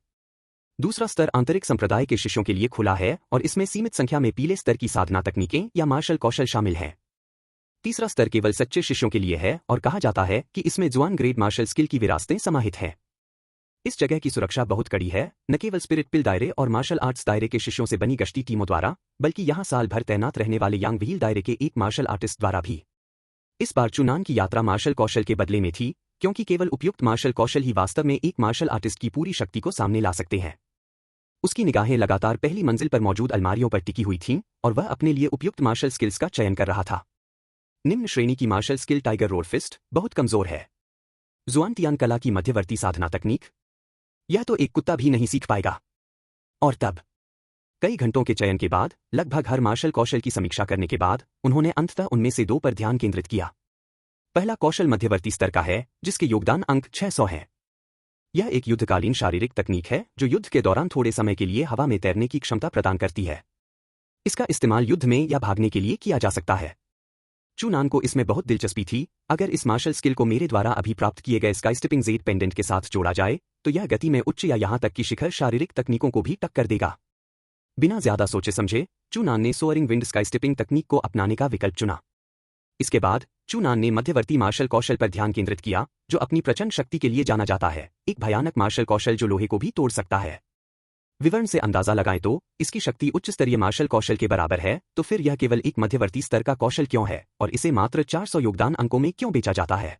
दूसरा स्तर आंतरिक संप्रदाय के शिष्यों के लिए खुला है और इसमें सीमित संख्या में पीले स्तर की साधना तकनीकें या मार्शल कौशल शामिल हैं। तीसरा स्तर केवल सच्चे शिष्यों के लिए है और कहा जाता है कि इसमें जुआन ग्रेड मार्शल स्किल की विरासतें समाहित हैं। इस जगह की सुरक्षा बहुत कड़ी है, न केवल स्पिरिट पिल दायरे और मार्शल आर्ट्स दायरे के शिष्यों से बनी गश्ती टीमों द्वारा, बल्कि यहां साल भर तैनात रहने वाले यांग व्हील दायरे के एक मार्शल आर्टिस्ट द्वारा भी। इस बार चुनान की यात्रा मार्शल कौशल के बदले में थी, क्योंकि केवल उपयुक्त मार्शल कौशल ही वास्तव में एक मार्शल आर्टिस्ट की पूरी शक्ति को सामने ला सकते हैं। उसकी निगाहें लगातार पहली मंजिल पर मौजूद अलमारियों पर टिकी हुई थीं और वह अपने लिए उपयुक्त मार्शल स्किल्स का चयन कर रहा था। निम्न श्रेणी की martial skill tiger road fist बहुत कमजोर है। जुआनतियान कला की मध्यवर्ती साधना तकनीक, यह तो एक कुत्ता भी नहीं सीख पाएगा। और तब कई घंटों के चयन के बाद, लगभग हर मार्शल कौशल की समीक्षा करने के बाद, उन्होंने अंततः उनमें से 2 पर ध्यान केंद्रित किया। पहला कौशल मध्यवर्ती स्तर का है, जिसके योगदान अंक 600 हैं। यह एक युद्धकालीन शारीरिक तकनीक है जो युद्ध के दौरान थोड़े समय के लिए हवा में तैरने की क्षमता प्रदान करती है। इसका इस्तेमाल युद्ध में या भागने के लिए किया जा सकता है। चुनान को इसमें बहुत दिलचस्पी थी। अगर इस मार्शल स्किल को मेरे द्वारा अभी प्राप्त किए गए स्काई स्टिपिंग जेड पेंडेंट के साथ जोड़ा जाए, तो यह गति में उच्च या यहां तक कि शिखर शारीरिक तकनीकों को भी टक्कर देगा। बिना ज्यादा सोचे समझे चुनान ने सोअरिंग विंड स्काई स्टिपिंग तकनीक को अपनाने का विकल्प चुना। इसके बाद चुनान ने मध्यवर्ती मार्शल कौशल पर ध्यान केंद्रित किया, जो अपनी प्रचंड शक्ति के लिए जाना जाता है, एक भयानक मार्शल कौशल जो लोहे को भी तोड़ सकता है। विवरण से अंदाजा लगाएं तो इसकी शक्ति उच्च स्तरीय मार्शल कौशल के बराबर है, तो फिर यह केवल एक मध्यवर्ती स्तर का कौशल क्यों है और इसे मात्र 400 योगदान अंकों में क्यों बेचा जाता है?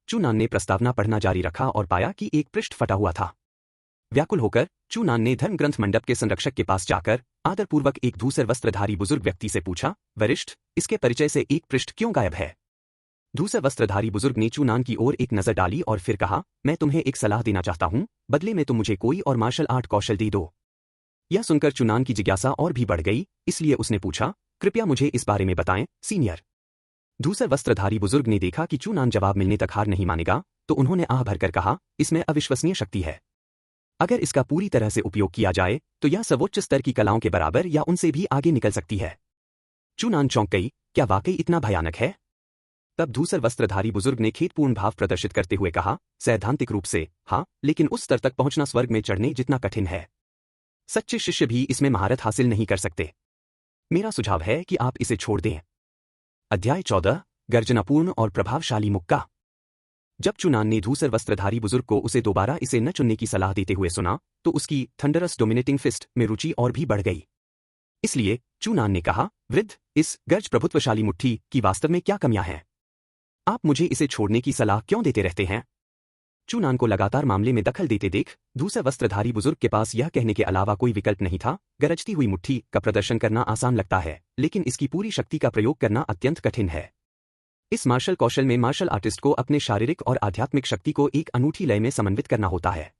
चुनान ने प्रस्तावना पढ़ना जारी रखा और पाया कि एक पृष्ठ फटा हुआ था। व्याकुल होकर चुनान ने धर्म ग्रंथ मंडप के संरक्षक के पास जाकर आदरपूर्वक एक धूसर वस्त्रधारी बुजुर्ग व्यक्ति से पूछा, वरिष्ठ, इसके परिचय से एक पृष्ठ क्यों गायब है? धूसर वस्त्रधारी बुजुर्ग ने चुनान की ओर एक नजर डाली और फिर कहा, मैं तुम्हें एक सलाह देना चाहता हूं, बदले में तुम मुझे कोई और मार्शल आर्ट कौशल दे दो। यह सुनकर चुनान की जिज्ञासा और भी बढ़ गई, इसलिए उसने पूछा, कृपया मुझे इस बारे में बताएं, सीनियर। धूसर वस्त्रधारी बुजुर्ग ने देखा कि चुनान जवाब मिलने तक हार नहीं मानेगा, तो उन्होंने आह भरकर कहा, इसमें अविश्वसनीय शक्ति है। अगर इसका पूरी तरह से उपयोग किया जाए तो यह सर्वोच्च स्तर की कलाओं के बराबर या उनसे भी आगे निकल सकती है। चुनान चौंक गई, क्या वाकई इतना भयानक है? तब धूसर वस्त्रधारी बुजुर्ग ने खेदपूर्ण भाव प्रदर्शित करते हुए कहा, सैद्धांतिक रूप से हाँ, लेकिन उस स्तर तक पहुंचना स्वर्ग में चढ़ने जितना कठिन है। सच्चे शिष्य भी इसमें महारत हासिल नहीं कर सकते। मेरा सुझाव है कि आप इसे छोड़ दें। अध्याय 14, गर्जनापूर्ण और प्रभावशाली मुक्का। जब चुनान ने धूसर वस्त्रधारी बुजुर्ग को उसे दोबारा इसे न चुनने की सलाह देते हुए सुना, तो उसकी थंडरस डोमिनेटिंग फिस्ट में रुचि और भी बढ़ गई। इसलिए चुनान ने कहा, वृद्ध, इस गर्ज प्रभुत्वशाली मुट्ठी की वास्तव में क्या कमियां हैं? आप मुझे इसे छोड़ने की सलाह क्यों देते रहते हैं? चुनान को लगातार मामले में दखल देते देख धूसर वस्त्रधारी बुजुर्ग के पास यह कहने के अलावा कोई विकल्प नहीं था। गरजती हुई मुट्ठी का प्रदर्शन करना आसान लगता है, लेकिन इसकी पूरी शक्ति का प्रयोग करना अत्यंत कठिन है। इस मार्शल कौशल में मार्शल आर्टिस्ट को अपने शारीरिक और आध्यात्मिक शक्ति को एक अनूठी लय में समन्वित करना होता है।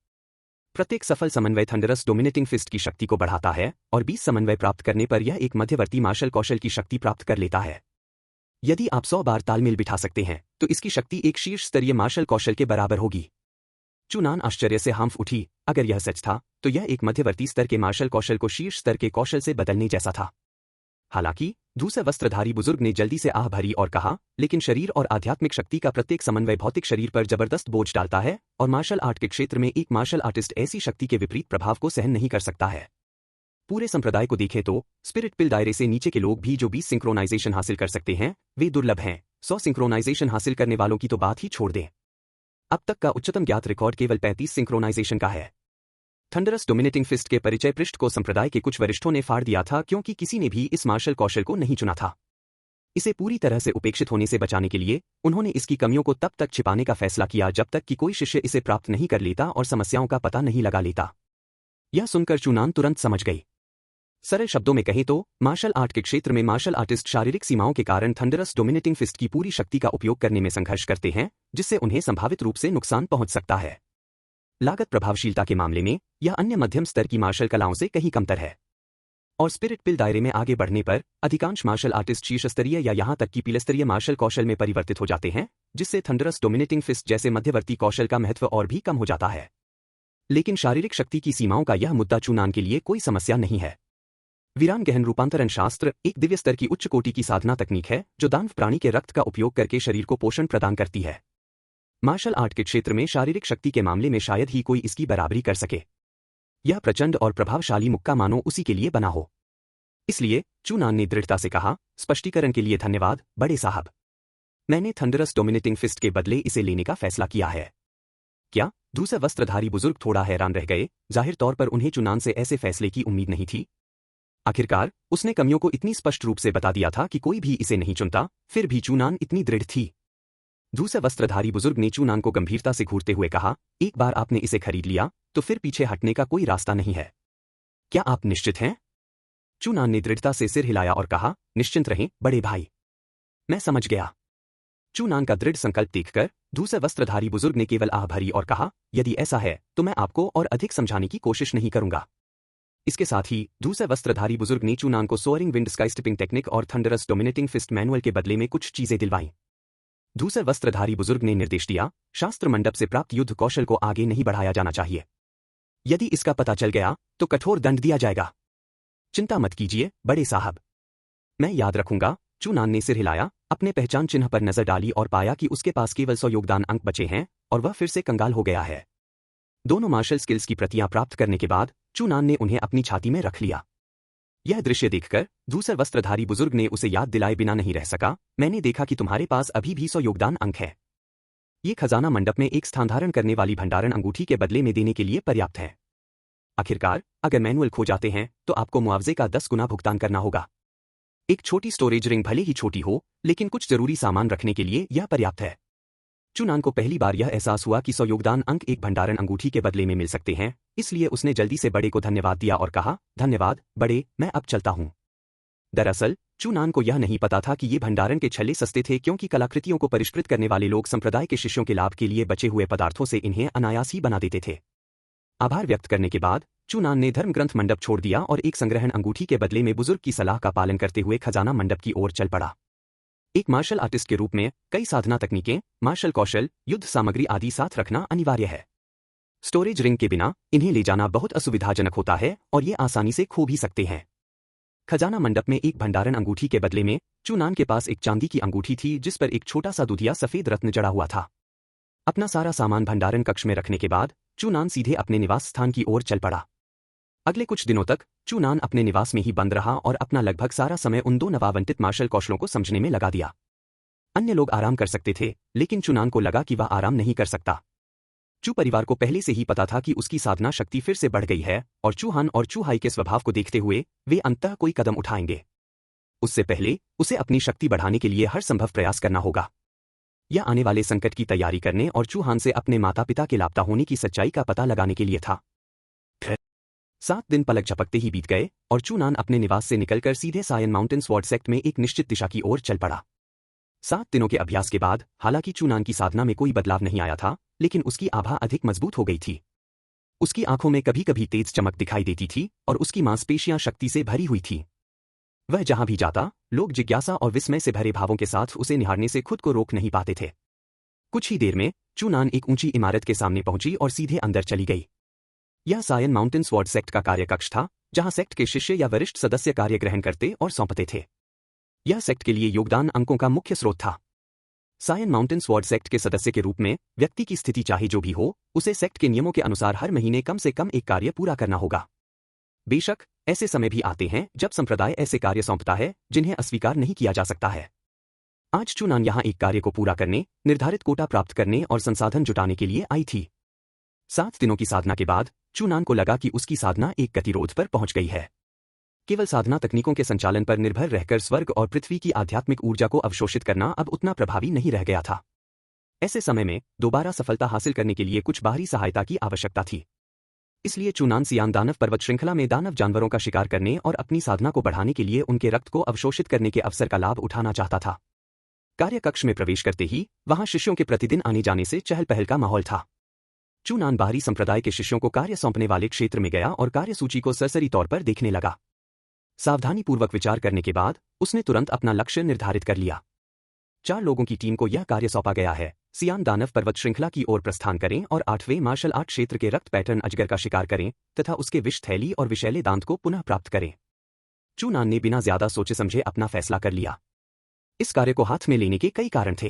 प्रत्येक सफल समन्वय थंडरस डोमिनेटिंग फिस्ट की शक्ति को बढ़ाता है और 20 समन्वय प्राप्त करने पर यह एक मध्यवर्ती मार्शल कौशल की शक्ति प्राप्त कर लेता है। यदि आप 100 बार तालमेल बिठा सकते हैं तो इसकी शक्ति एक शीर्ष स्तरीय मार्शल कौशल के बराबर होगी। चुनान आश्चर्य से हांफ उठी। अगर यह सच था तो यह एक मध्यवर्ती स्तर के मार्शल कौशल को शीर्ष स्तर के कौशल से बदलने जैसा था। हालांकि धूसर वस्त्रधारी बुजुर्ग ने जल्दी से आह भरी और कहा, लेकिन शरीर और आध्यात्मिक शक्ति का प्रत्येक समन्वय भौतिक शरीर पर जबरदस्त बोझ डालता है और मार्शल आर्ट के क्षेत्र में एक मार्शल आर्टिस्ट ऐसी शक्ति के विपरीत प्रभाव को सहन नहीं कर सकता है। पूरे संप्रदाय को देखें तो स्पिरिट पिल दायरे से नीचे के लोग भी जो 20 सिंक्रोनाइजेशन हासिल कर सकते हैं, वे दुर्लभ हैं। 100 सिंक्रोनाइजेशन हासिल करने वालों की तो बात ही छोड़ दें। अब तक का उच्चतम ज्ञात रिकॉर्ड केवल 35 सिंक्रोनाइजेशन का है। थंडरस डोमिनेटिंग फिस्ट के परिचय पृष्ठ को संप्रदाय के कुछ वरिष्ठों ने फाड़ दिया था क्योंकि किसी ने भी इस मार्शल कौशल को नहीं चुना था। इसे पूरी तरह से उपेक्षित होने से बचाने के लिए उन्होंने इसकी कमियों को तब तक छिपाने का फैसला किया जब तक कि कोई शिष्य इसे प्राप्त नहीं कर लेता और समस्याओं का पता नहीं लगा लेता। यह सुनकर चूनान तुरंत समझ गई। सरल शब्दों में कहें तो मार्शल आर्ट के क्षेत्र में मार्शल आर्टिस्ट शारीरिक सीमाओं के कारण थंडरस डोमिनेटिंग फिस्ट की पूरी शक्ति का उपयोग करने में संघर्ष करते हैं, जिससे उन्हें संभावित रूप से नुकसान पहुंच सकता है। लागत प्रभावशीलता के मामले में यह अन्य मध्यम स्तर की मार्शल कलाओं से कहीं कमतर है। और स्पिरिट पिल दायरे में आगे बढ़ने पर अधिकांश मार्शल आर्टिस्ट शीर्ष स्तरीय या यहां तक कि पीलस्तरीय मार्शल कौशल में परिवर्तित हो जाते हैं, जिससे थंडरस डोमिनेटिंग फिस्ट जैसे मध्यवर्ती कौशल का महत्व और भी कम हो जाता है। लेकिन शारीरिक शक्ति की सीमाओं का यह मुद्दा चूनान के लिए कोई समस्या नहीं है। वीरान गहन रूपांतरण शास्त्र एक दिव्य स्तर की उच्च कोटि की साधना तकनीक है जो दानव प्राणी के रक्त का उपयोग करके शरीर को पोषण प्रदान करती है। मार्शल आर्ट के क्षेत्र में शारीरिक शक्ति के मामले में शायद ही कोई इसकी बराबरी कर सके। यह प्रचंड और प्रभावशाली मुक्का मानो उसी के लिए बना हो। इसलिए चूनान ने दृढ़ता से कहा, स्पष्टीकरण के लिए धन्यवाद बड़े साहब। मैंने थंडरस डोमिनेटिंग फिस्ट के बदले इसे लेने का फैसला किया है। क्या? धूसर वस्त्रधारी बुजुर्ग थोड़ा हैरान रह गए। जाहिर तौर पर उन्हें चूनान से ऐसे फैसले की उम्मीद नहीं थी। आखिरकार उसने कमियों को इतनी स्पष्ट रूप से बता दिया था कि कोई भी इसे नहीं चुनता, फिर भी चूनान इतनी दृढ़ थी। धूसर वस्त्रधारी बुजुर्ग ने चूनान को गंभीरता से घूरते हुए कहा, एक बार आपने इसे खरीद लिया तो फिर पीछे हटने का कोई रास्ता नहीं है। क्या आप निश्चित हैं? चूनान ने दृढ़ता से सिर हिलाया और कहा, निश्चिंत रहें बड़े भाई, मैं समझ गया। चूनान का दृढ़ संकल्प देखकर धूसर वस्त्रधारी बुजुर्ग ने केवल आह भरी और कहा, यदि ऐसा है तो मैं आपको और अधिक समझाने की कोशिश नहीं करूंगा। इसके साथ ही धूसर वस्त्रधारी बुजुर्ग ने चूनान को सोअरिंग विंड स्काई स्टिपिंग टेक्निक और थंडरस डोमिनेटिंग फिस्ट मैनुअल के बदले में कुछ चीजें दिलवाईं। धूसर वस्त्रधारी बुजुर्ग ने निर्देश दिया, शास्त्र मंडप से प्राप्त युद्ध कौशल को आगे नहीं बढ़ाया जाना चाहिए। यदि इसका पता चल गया तो कठोर दंड दिया जाएगा। चिंता मत कीजिए बड़े साहब, मैं याद रखूंगा। चूनान ने सिर हिलाया, अपने पहचान चिन्ह पर नजर डाली और पाया कि उसके पास केवल 100 योगदान अंक बचे हैं और वह फिर से कंगाल हो गया है। दोनों मार्शल स्किल्स की प्रतियां प्राप्त करने के बाद चूनान ने उन्हें अपनी छाती में रख लिया। यह दृश्य देखकर धूसर वस्त्रधारी बुजुर्ग ने उसे याद दिलाए बिना नहीं रह सका, मैंने देखा कि तुम्हारे पास अभी भी 100 योगदान अंक है। ये खजाना मंडप में एक स्थान धारण करने वाली भंडारण अंगूठी के बदले में देने के लिए पर्याप्त है। आखिरकार अगर मैनुअल खो जाते हैं तो आपको मुआवजे का 10 गुना भुगतान करना होगा। एक छोटी स्टोरेज रिंग भले ही छोटी हो, लेकिन कुछ जरूरी सामान रखने के लिए यह पर्याप्त है। चूनान को पहली बार यह एहसास हुआ कि 100 योगदान अंक एक भंडारण अंगूठी के बदले में मिल सकते हैं, इसलिए उसने जल्दी से बड़े को धन्यवाद दिया और कहा, धन्यवाद बड़े, मैं अब चलता हूं। दरअसल चूनान को यह नहीं पता था कि ये भंडारण के छल्ले सस्ते थे, क्योंकि कलाकृतियों को परिष्कृत करने वाले लोग संप्रदाय के शिष्यों के लाभ के लिए बचे हुए पदार्थों से इन्हें अनायास ही बना देते थे। आभार व्यक्त करने के बाद चूनान ने धर्म ग्रंथ मंडप छोड़ दिया और एक संग्रहण अंगूठी के बदले में बुजुर्ग की सलाह का पालन करते हुए खजाना मंडप की ओर चल पड़ा। एक मार्शल आर्टिस्ट के रूप में कई साधना तकनीकें, मार्शल कौशल, युद्ध सामग्री आदि साथ रखना अनिवार्य है। स्टोरेज रिंग के बिना इन्हें ले जाना बहुत असुविधाजनक होता है और ये आसानी से खो भी सकते हैं। खजाना मंडप में एक भंडारण अंगूठी के बदले में चूनान के पास एक चांदी की अंगूठी थी जिस पर एक छोटा सा दूधिया सफेद रत्न जड़ा हुआ था। अपना सारा सामान भंडारण कक्ष में रखने के बाद चूनान सीधे अपने निवास स्थान की ओर चल पड़ा। अगले कुछ दिनों तक चूनान अपने निवास में ही बंद रहा और अपना लगभग सारा समय उन दो नवावंतित मार्शल कौशलों को समझने में लगा दिया। अन्य लोग आराम कर सकते थे, लेकिन चूनान को लगा कि वह आराम नहीं कर सकता। चू परिवार को पहले से ही पता था कि उसकी साधना शक्ति फिर से बढ़ गई है और चूहान और चूहाई के स्वभाव को देखते हुए वे अंततः कोई कदम उठाएंगे। उससे पहले उसे अपनी शक्ति बढ़ाने के लिए हर संभव प्रयास करना होगा। यह आने वाले संकट की तैयारी करने और चूहान से अपने माता पिता के लापता होने की सच्चाई का पता लगाने के लिए था। 7 दिन पलक झपकते ही बीत गए और चूनान अपने निवास से निकलकर सीधे सायन माउंटेन स्वॉर्ड सेक्ट में एक निश्चित दिशा की ओर चल पड़ा। 7 दिनों के अभ्यास के बाद हालांकि चूनान की साधना में कोई बदलाव नहीं आया था, लेकिन उसकी आभा अधिक मजबूत हो गई थी। उसकी आंखों में कभी कभी तेज चमक दिखाई देती थी और उसकी मांसपेशियां शक्ति से भरी हुई थी। वह जहां भी जाता, लोग जिज्ञासा और विस्मय से भरे भावों के साथ उसे निहारने से खुद को रोक नहीं पाते थे। कुछ ही देर में चूनान एक ऊंची इमारत के सामने पहुंची और सीधे अंदर चली गई। यह सायन माउंटेन स्वॉर्ड सेक्ट का कार्यकक्ष था, जहां सेक्ट के शिष्य या वरिष्ठ सदस्य कार्य ग्रहण करते और सौंपते थे। यह सेक्ट के लिए योगदान अंकों का मुख्य स्रोत था। सायन माउंटेन स्वॉर्ड सेक्ट के सदस्य के रूप में व्यक्ति की स्थिति चाहे जो भी हो, उसे सेक्ट के नियमों के अनुसार हर महीने कम से कम एक कार्य पूरा करना होगा। बेशक ऐसे समय भी आते हैं जब संप्रदाय ऐसे कार्य सौंपता है जिन्हें अस्वीकार नहीं किया जा सकता है। आज चूनान यहाँ एक कार्य को पूरा करने, निर्धारित कोटा प्राप्त करने और संसाधन जुटाने के लिए आई थी। 7 दिनों की साधना के बाद चूनान को लगा कि उसकी साधना एक गतिरोध पर पहुंच गई है। केवल साधना तकनीकों के संचालन पर निर्भर रहकर स्वर्ग और पृथ्वी की आध्यात्मिक ऊर्जा को अवशोषित करना अब उतना प्रभावी नहीं रह गया था। ऐसे समय में दोबारा सफलता हासिल करने के लिए कुछ बाहरी सहायता की आवश्यकता थी। इसलिए चूनान सियान दानव पर्वत श्रृंखला में दानव जानवरों का शिकार करने और अपनी साधना को बढ़ाने के लिए उनके रक्त को अवशोषित करने के अवसर का लाभ उठाना चाहता था। कार्य कक्ष में प्रवेश करते ही वहां शिष्यों के प्रतिदिन आने जाने से चहल पहल का माहौल था। चूनान बाहरी संप्रदाय के शिष्यों को कार्य सौंपने वाले क्षेत्र में गया और कार्यसूची को सरसरी तौर पर देखने लगा। सावधानीपूर्वक विचार करने के बाद उसने तुरंत अपना लक्ष्य निर्धारित कर लिया। 4 लोगों की टीम को यह कार्य सौंपा गया है। सियान दानव पर्वत श्रृंखला की ओर प्रस्थान करें और 8वें मार्शल आर्ट क्षेत्र के रक्त पैटर्न अजगर का शिकार करें तथा उसके विष थैली और विषैले दांत को पुनः प्राप्त करें। चूनान ने बिना ज्यादा सोचे समझे अपना फैसला कर लिया। इस कार्य को हाथ में लेने के कई कारण थे।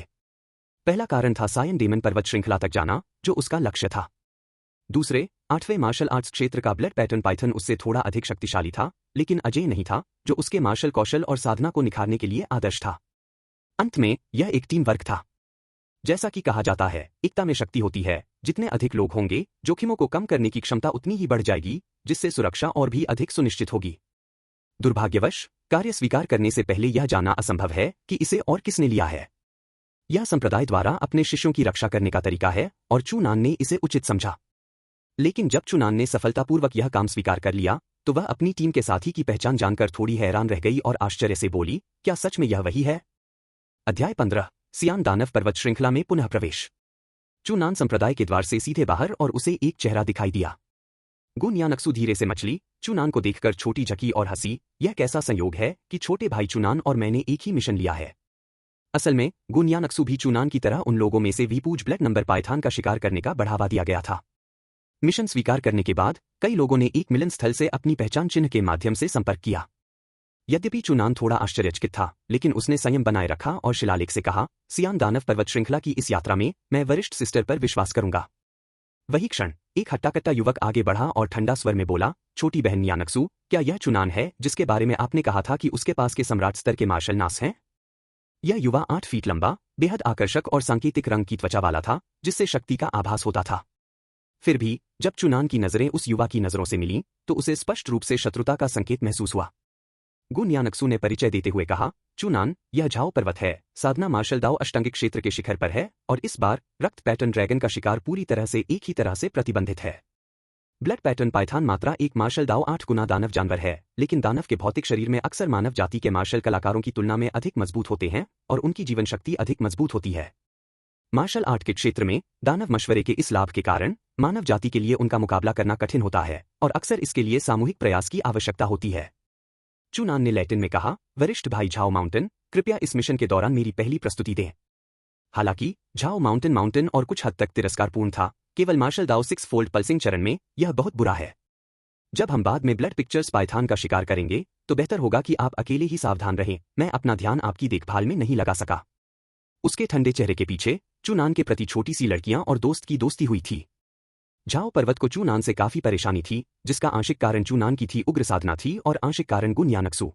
पहला कारण था सायन डेमन पर्वत श्रृंखला तक जाना, जो उसका लक्ष्य था। दूसरे, 8वें मार्शल आर्ट्स क्षेत्र का ब्लड पैटर्न पाइथन उससे थोड़ा अधिक शक्तिशाली था, लेकिन अजय नहीं था, जो उसके मार्शल कौशल और साधना को निखारने के लिए आदर्श था। अंत में यह एक टीम वर्क था। जैसा कि कहा जाता है, एकता में शक्ति होती है। जितने अधिक लोग होंगे, जोखिमों को कम करने की क्षमता उतनी ही बढ़ जाएगी, जिससे सुरक्षा और भी अधिक सुनिश्चित होगी। दुर्भाग्यवश कार्य स्वीकार करने से पहले यह जानना असंभव है कि इसे और किसने लिया है। यह संप्रदाय द्वारा अपने शिष्यों की रक्षा करने का तरीका है और चूनान ने इसे उचित समझा। लेकिन जब चूनान ने सफलतापूर्वक यह काम स्वीकार कर लिया, तो वह अपनी टीम के साथी की पहचान जानकर थोड़ी हैरान रह गई और आश्चर्य से बोली, क्या सच में यह वही है? अध्याय 15 सियान दानव पर्वत श्रृंखला में पुनः प्रवेश। चूनान संप्रदाय के द्वार से सीधे बाहर और उसे एक चेहरा दिखाई दिया। गुनयानक्सु धीरे से मछली चूनान को देखकर छोटी झकी और हंसी। यह कैसा संयोग है कि छोटे भाई चूनान और मैंने एक ही मिशन लिया है। असल में गुनयानक्सु भी चूनान की तरह उन लोगों में से विपूज ब्लड नंबर पाइथान का शिकार करने का बढ़ावा दिया गया था। मिशन स्वीकार करने के बाद कई लोगों ने एक मिलन स्थल से अपनी पहचान चिन्ह के माध्यम से संपर्क किया। यद्यपि चूनान थोड़ा आश्चर्यचकित था, लेकिन उसने संयम बनाए रखा और शिलालेख से कहा, सियान दानव पर्वत श्रृंखला की इस यात्रा में मैं वरिष्ठ सिस्टर पर विश्वास करूंगा। वही क्षण एक हट्टाकट्टा युवक आगे बढ़ा और ठंडा स्वर में बोला, छोटी बहन यानक्सु, क्या यह चूनान है जिसके बारे में आपने कहा था कि उसके पास के सम्राट स्तर के मार्शल नास हैं? यह युवा 8 फीट लंबा, बेहद आकर्षक और सांकेतिक रंग की त्वचा वाला था, जिससे शक्ति का आभास होता था। फिर भी जब चूनान की नजरें उस युवा की नजरों से मिलीं, तो उसे स्पष्ट रूप से शत्रुता का संकेत महसूस हुआ। गुनयानक्सु ने परिचय देते हुए कहा, चूनान, यह झाओ पर्वत है। साधना मार्शल दाओ अष्टांगिक क्षेत्र के शिखर पर है और इस बार रक्त पैटर्न ड्रैगन का शिकार पूरी तरह से एक ही तरह से प्रतिबंधित है। ब्लड पैटर्न पाइथान मात्रा एक मार्शल दाओ 8 गुना दानव जानवर है, लेकिन दानव के भौतिक शरीर में अक्सर मानव जाति के मार्शल कलाकारों की तुलना में अधिक मजबूत होते हैं और उनकी जीवन शक्ति अधिक मजबूत होती है। मार्शल आर्ट के क्षेत्र में दानव मशवरे के इस लाभ के कारण मानव जाति के लिए उनका मुकाबला करना कठिन होता है और अक्सर इसके लिए सामूहिक प्रयास की आवश्यकता होती है। चूनान ने लैटिन में कहा, वरिष्ठ भाई झाओ माउंटेन, कृपया इस मिशन के दौरान मेरी पहली प्रस्तुति दें। हालांकि झाओ माउंटेन और कुछ हद तक तिरस्कारपूर्ण था। केवल मार्शल दाओ 6 फोल्ड पल्सिंग चरण में यह बहुत बुरा है। जब हम बाद में ब्लड पिक्चर्स पाइथान का शिकार करेंगे, तो बेहतर होगा कि आप अकेले ही सावधान रहें। मैं अपना ध्यान आपकी देखभाल में नहीं लगा सका। उसके ठंडे चेहरे के पीछे चूनान के प्रति छोटी सी लड़कियां और दोस्त की दोस्ती हुई थी। झाओ पर्वत को चूनान से काफी परेशानी थी, जिसका आंशिक कारण चूनान की थी उग्र साधना थी और आंशिक कारण गुनयानक्सु।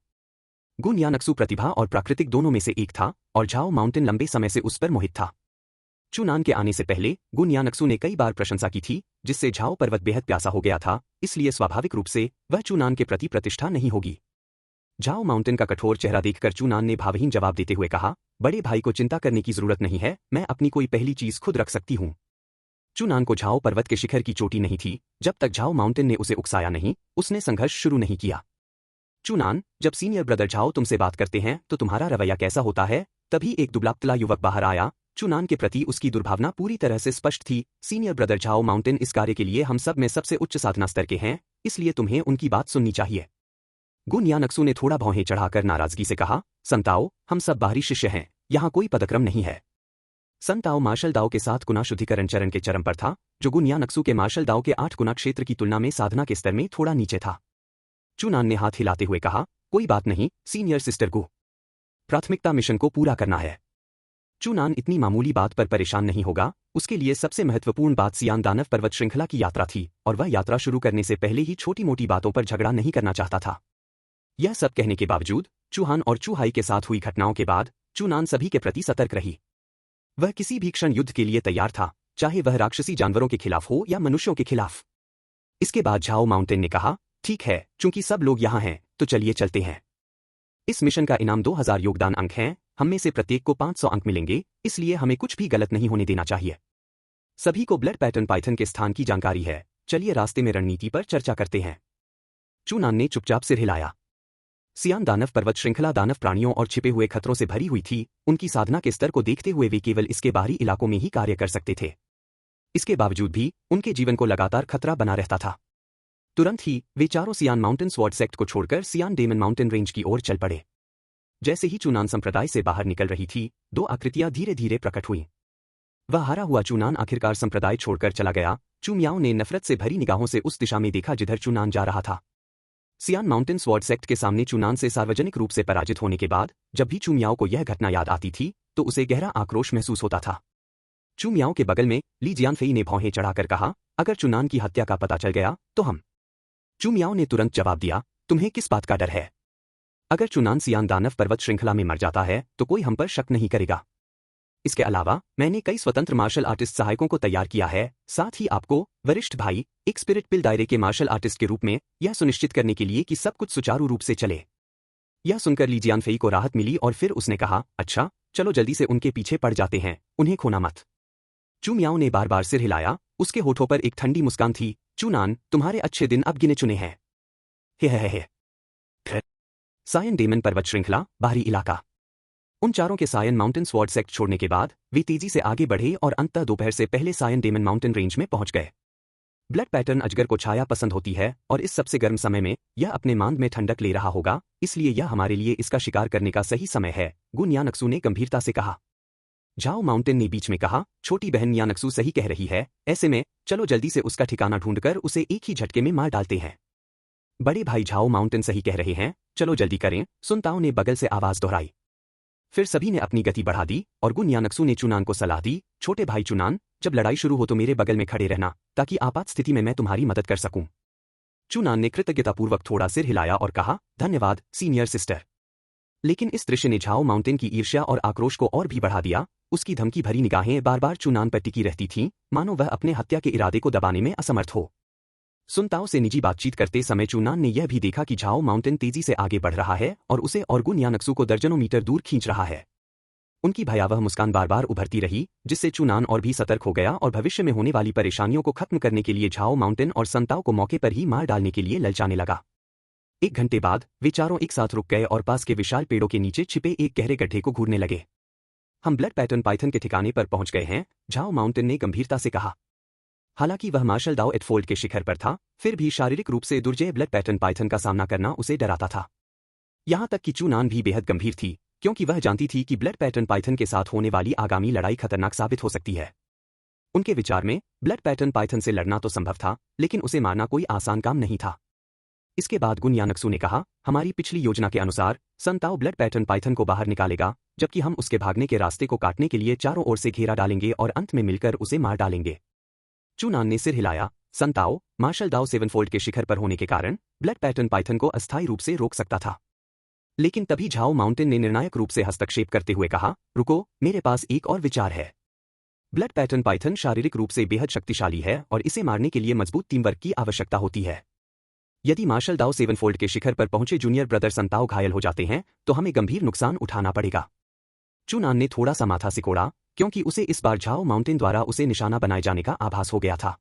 गुनयानक्सु प्रतिभा और प्राकृतिक दोनों में से एक था और झाओ माउंटेन लंबे समय से उस पर मोहित था। चूनान के आने से पहले गुनयानक्सु ने कई बार प्रशंसा की थी, जिससे झाओ पर्वत बेहद प्यासा हो गया था, इसलिए स्वाभाविक रूप से वह चूनान के प्रति प्रतिष्ठा नहीं होगी। झाओ माउंटेन का कठोर चेहरा देखकर चूनान ने भावहीन जवाब देते हुए कहा, बड़े भाई को चिंता करने की जरूरत नहीं है, मैं अपनी कोई पहली चीज खुद रख सकती हूँ। चूनान को झाओ पर्वत के शिखर की चोटी नहीं थी। जब तक झाओ माउंटेन ने उसे उकसाया नहीं, उसने संघर्ष शुरू नहीं किया। चूनान, जब सीनियर ब्रदर झाओ तुमसे बात करते हैं तो तुम्हारा रवैया कैसा होता है? तभी एक दुबला-पतला युवक बाहर आया। चूनान के प्रति उसकी दुर्भावना पूरी तरह से स्पष्ट थी। सीनियर ब्रदर झाओ माउंटेन इस कार्य के लिए हम सब में सबसे उच्च साधना स्तर के हैं, इसलिए तुम्हें उनकी बात सुननी चाहिए। गुनयानक्सु ने थोड़ा भौहें चढ़ाकर नाराजगी से कहा, संताओ, हम सब बाहरी शिष्य हैं, यहाँ कोई पदक्रम नहीं है। संताओ मार्शल दाओ के 7 गुना शुद्धिकरण चरण के चरम पर था, जो गुनयानक्सु के मार्शल दाओ के 8 गुना क्षेत्र की तुलना में साधना के स्तर में थोड़ा नीचे था। चूनान ने हाथ हिलाते हुए कहा, कोई बात नहीं सीनियर सिस्टर को, प्राथमिकता मिशन को पूरा करना है। चूनान इतनी मामूली बात पर परेशान नहीं होगा। उसके लिए सबसे महत्वपूर्ण बात सियान दानव पर्वत श्रृंखला की यात्रा थी और वह यात्रा शुरू करने से पहले ही छोटी मोटी बातों पर झगड़ा नहीं करना चाहता था। यह सब कहने के बावजूद चूहान और चूहाई के साथ हुई घटनाओं के बाद चूनान सभी के प्रति सतर्क रही। वह किसी भी क्षण युद्ध के लिए तैयार था, चाहे वह राक्षसी जानवरों के खिलाफ हो या मनुष्यों के खिलाफ। इसके बाद झाओ माउंटेन ने कहा, ठीक है, चूंकि सब लोग यहाँ हैं, तो चलिए चलते हैं। इस मिशन का इनाम 2000 योगदान अंक हैं, हम में से प्रत्येक को 500 अंक मिलेंगे, इसलिए हमें कुछ भी गलत नहीं होने देना चाहिए। सभी को ब्लड पैटर्न पाइथन के स्थान की जानकारी है, चलिए रास्ते में रणनीति पर चर्चा करते हैं। चूनान ने चुपचाप सिर हिलाया। सियान दानव पर्वत श्रृंखला दानव प्राणियों और छिपे हुए खतरों से भरी हुई थी, उनकी साधना के स्तर को देखते हुए वे केवल इसके बाहरी इलाकों में ही कार्य कर सकते थे। इसके बावजूद भी उनके जीवन को लगातार खतरा बना रहता था। तुरंत ही वे चारों सियान माउंटेन स्वॉर्ड सेक्ट को छोड़कर सियान डेमन माउंटेन रेंज की ओर चल पड़े। जैसे ही चूनान संप्रदाय से बाहर निकल रही थी, दो आकृतियां धीरे धीरे प्रकट हुईं। वह हारा हुआ चूनान आखिरकार संप्रदाय छोड़कर चला गया। चूमियाओं ने नफरत से भरी निगाहों से उस दिशा में देखा जिधर चूनान जा रहा था। सियान माउंटेन स्वॉर्ड सेक्ट के सामने चूनान से सार्वजनिक रूप से पराजित होने के बाद जब भी चूमियाओं को यह घटना याद आती थी तो उसे गहरा आक्रोश महसूस होता था। चूमियाओं के बगल में ली जियानफेई ने भौहें चढ़ाकर कहा, अगर चूनान की हत्या का पता चल गया तो हम। चूमियाओं ने तुरंत जवाब दिया, तुम्हें किस बात का डर है? अगर चूनान सियान दानव पर्वत श्रृंखला में मर जाता है तो कोई हम पर शक नहीं करेगा। इसके अलावा मैंने कई स्वतंत्र मार्शल आर्टिस्ट सहायकों को तैयार किया है, साथ ही आपको वरिष्ठ भाई एक स्पिरिट पिल दायरे के मार्शल आर्टिस्ट के रूप में यह सुनिश्चित करने के लिए कि सब कुछ सुचारू रूप से चले। यह सुनकर ली जियानफेई को राहत मिली और फिर उसने कहा, अच्छा चलो जल्दी से उनके पीछे पड़ जाते हैं, उन्हें खोना मत। चूमियाओं ने बार बार सिर हिलाया, उसके होठों पर एक ठंडी मुस्कान थी। चूनान, तुम्हारे अच्छे दिन अब गिने चुने हैं। हे। सायन डेमन पर्वत श्रृंखला बाहरी इलाका। उन चारों के सायन माउंटेन स्वॉर्ड सेक्ट छोड़ने के बाद वे तेजी से आगे बढ़े और अंततः दोपहर से पहले सायन डेमन माउंटेन रेंज में पहुंच गए। ब्लड पैटर्न अजगर को छाया पसंद होती है और इस सबसे गर्म समय में यह अपने मांद में ठंडक ले रहा होगा, इसलिए यह हमारे लिए इसका शिकार करने का सही समय है, गुन यानक्सू ने गंभीरता से कहा। झाओ माउंटेन ने बीच में कहा, छोटी बहन यानक्सू सही कह रही है, ऐसे में चलो जल्दी से उसका ठिकाना ढूंढकर उसे एक ही झटके में मार डालते हैं। बड़े भाई झाओ माउंटेन सही कह रहे हैं, चलो जल्दी करें, सुनताओं ने बगल से आवाज दोहराई। फिर सभी ने अपनी गति बढ़ा दी और गुन यानक्सू ने चूनान को सलाह दी, छोटे भाई चूनान, जब लड़ाई शुरू हो तो मेरे बगल में खड़े रहना, ताकि आपात स्थिति में मैं तुम्हारी मदद कर सकूं। चूनान ने कृतज्ञतापूर्वक थोड़ा सिर हिलाया और कहा, धन्यवाद सीनियर सिस्टर। लेकिन इस दृश्य ने झाओ माउंटेन की ईर्ष्या और आक्रोश को और भी बढ़ा दिया। उसकी धमकी भरी निगाहें बार बार चूनान पर टिकी रहती थीं, मानो वह अपने हत्या के इरादे को दबाने में असमर्थ हो। सुनताओं से निजी बातचीत करते समय चूनान ने यह भी देखा कि झाओ माउंटेन तेजी से आगे बढ़ रहा है और उसे और गुन यानक्सू को दर्जनों मीटर दूर खींच रहा है। उनकी भयावह मुस्कान बार बार उभरती रही, जिससे चूनान और भी सतर्क हो गया और भविष्य में होने वाली परेशानियों को खत्म करने के लिए झाओ माउंटेन और संताओं को मौके पर ही मार डालने के लिए ललचाने लगा। 1 घंटे बाद वे चारों एक साथ रुक गए और पास के विशाल पेड़ों के नीचे छिपे एक गहरे गड्ढे को घूरने लगे। हम ब्लड पैटर्न पाइथन के ठिकाने पर पहुंच गए हैं, झाओ माउंटेन ने गंभीरता से कहा। हालांकि वह मार्शल दाओ एटफोल्ड के शिखर पर था, फिर भी शारीरिक रूप से दुर्जय ब्लड पैटर्न पाइथन का सामना करना उसे डराता था। यहां तक कि चूनान भी बेहद गंभीर थी, क्योंकि वह जानती थी कि ब्लड पैटर्न पाइथन के साथ होने वाली आगामी लड़ाई खतरनाक साबित हो सकती है। उनके विचार में ब्लड पैटर्न पाइथन से लड़ना तो संभव था, लेकिन उसे मारना कोई आसान काम नहीं था। इसके बाद गुन यानक्सू ने कहा, हमारी पिछली योजना के अनुसार संताओ ब्लड पैटर्न पाइथन को बाहर निकालेगा, जबकि हम उसके भागने के रास्ते को काटने के लिए चारों ओर से घेरा डालेंगे और अंत में मिलकर उसे मार डालेंगे। चूनान ने सिर हिलाया, संताओ मार्शल दाओ सेवनफोल्ड के शिखर पर होने के कारण ब्लड पैटर्न पाइथन को अस्थायी रूप से रोक सकता था। लेकिन तभी झाओ माउंटेन ने निर्णायक रूप से हस्तक्षेप करते हुए कहा, रुको, मेरे पास एक और विचार है। ब्लड पैटर्न पाइथन शारीरिक रूप से बेहद शक्तिशाली है और इसे मारने के लिए मजबूत टीम वर्क की आवश्यकता होती है। यदि मार्शल दाओ सेवनफोल्ड के शिखर पर पहुंचे जूनियर ब्रदर संताओ घायल हो जाते हैं तो हमें गंभीर नुकसान उठाना पड़ेगा। चूनान ने थोड़ा सा माथा सिकोड़ा, क्योंकि उसे इस बार झाओ माउंटेन द्वारा उसे निशाना बनाए जाने का आभास हो गया था।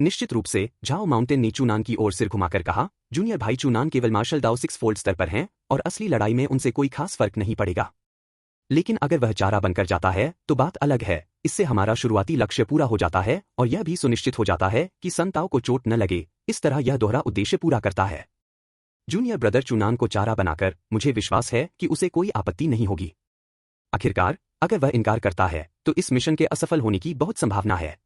निश्चित रूप से झाओ माउंटेन ने चूनान की ओर सिर घुमाकर कहा, जूनियर भाई चूनान केवल मार्शल दाओ 6 फोल्ड स्तर पर हैं और असली लड़ाई में उनसे कोई खास फर्क नहीं पड़ेगा। लेकिन अगर वह चारा बनकर जाता है तो बात अलग है, इससे हमारा शुरुआती लक्ष्य पूरा हो जाता है और यह भी सुनिश्चित हो जाता है कि संताओ को चोट न लगे। इस तरह यह दोहरा उद्देश्य पूरा करता है। जूनियर ब्रदर चूनान को चारा बनाकर मुझे विश्वास है कि उसे कोई आपत्ति नहीं होगी। आखिरकार अगर वह इनकार करता है तो इस मिशन के असफल होने की बहुत संभावना है।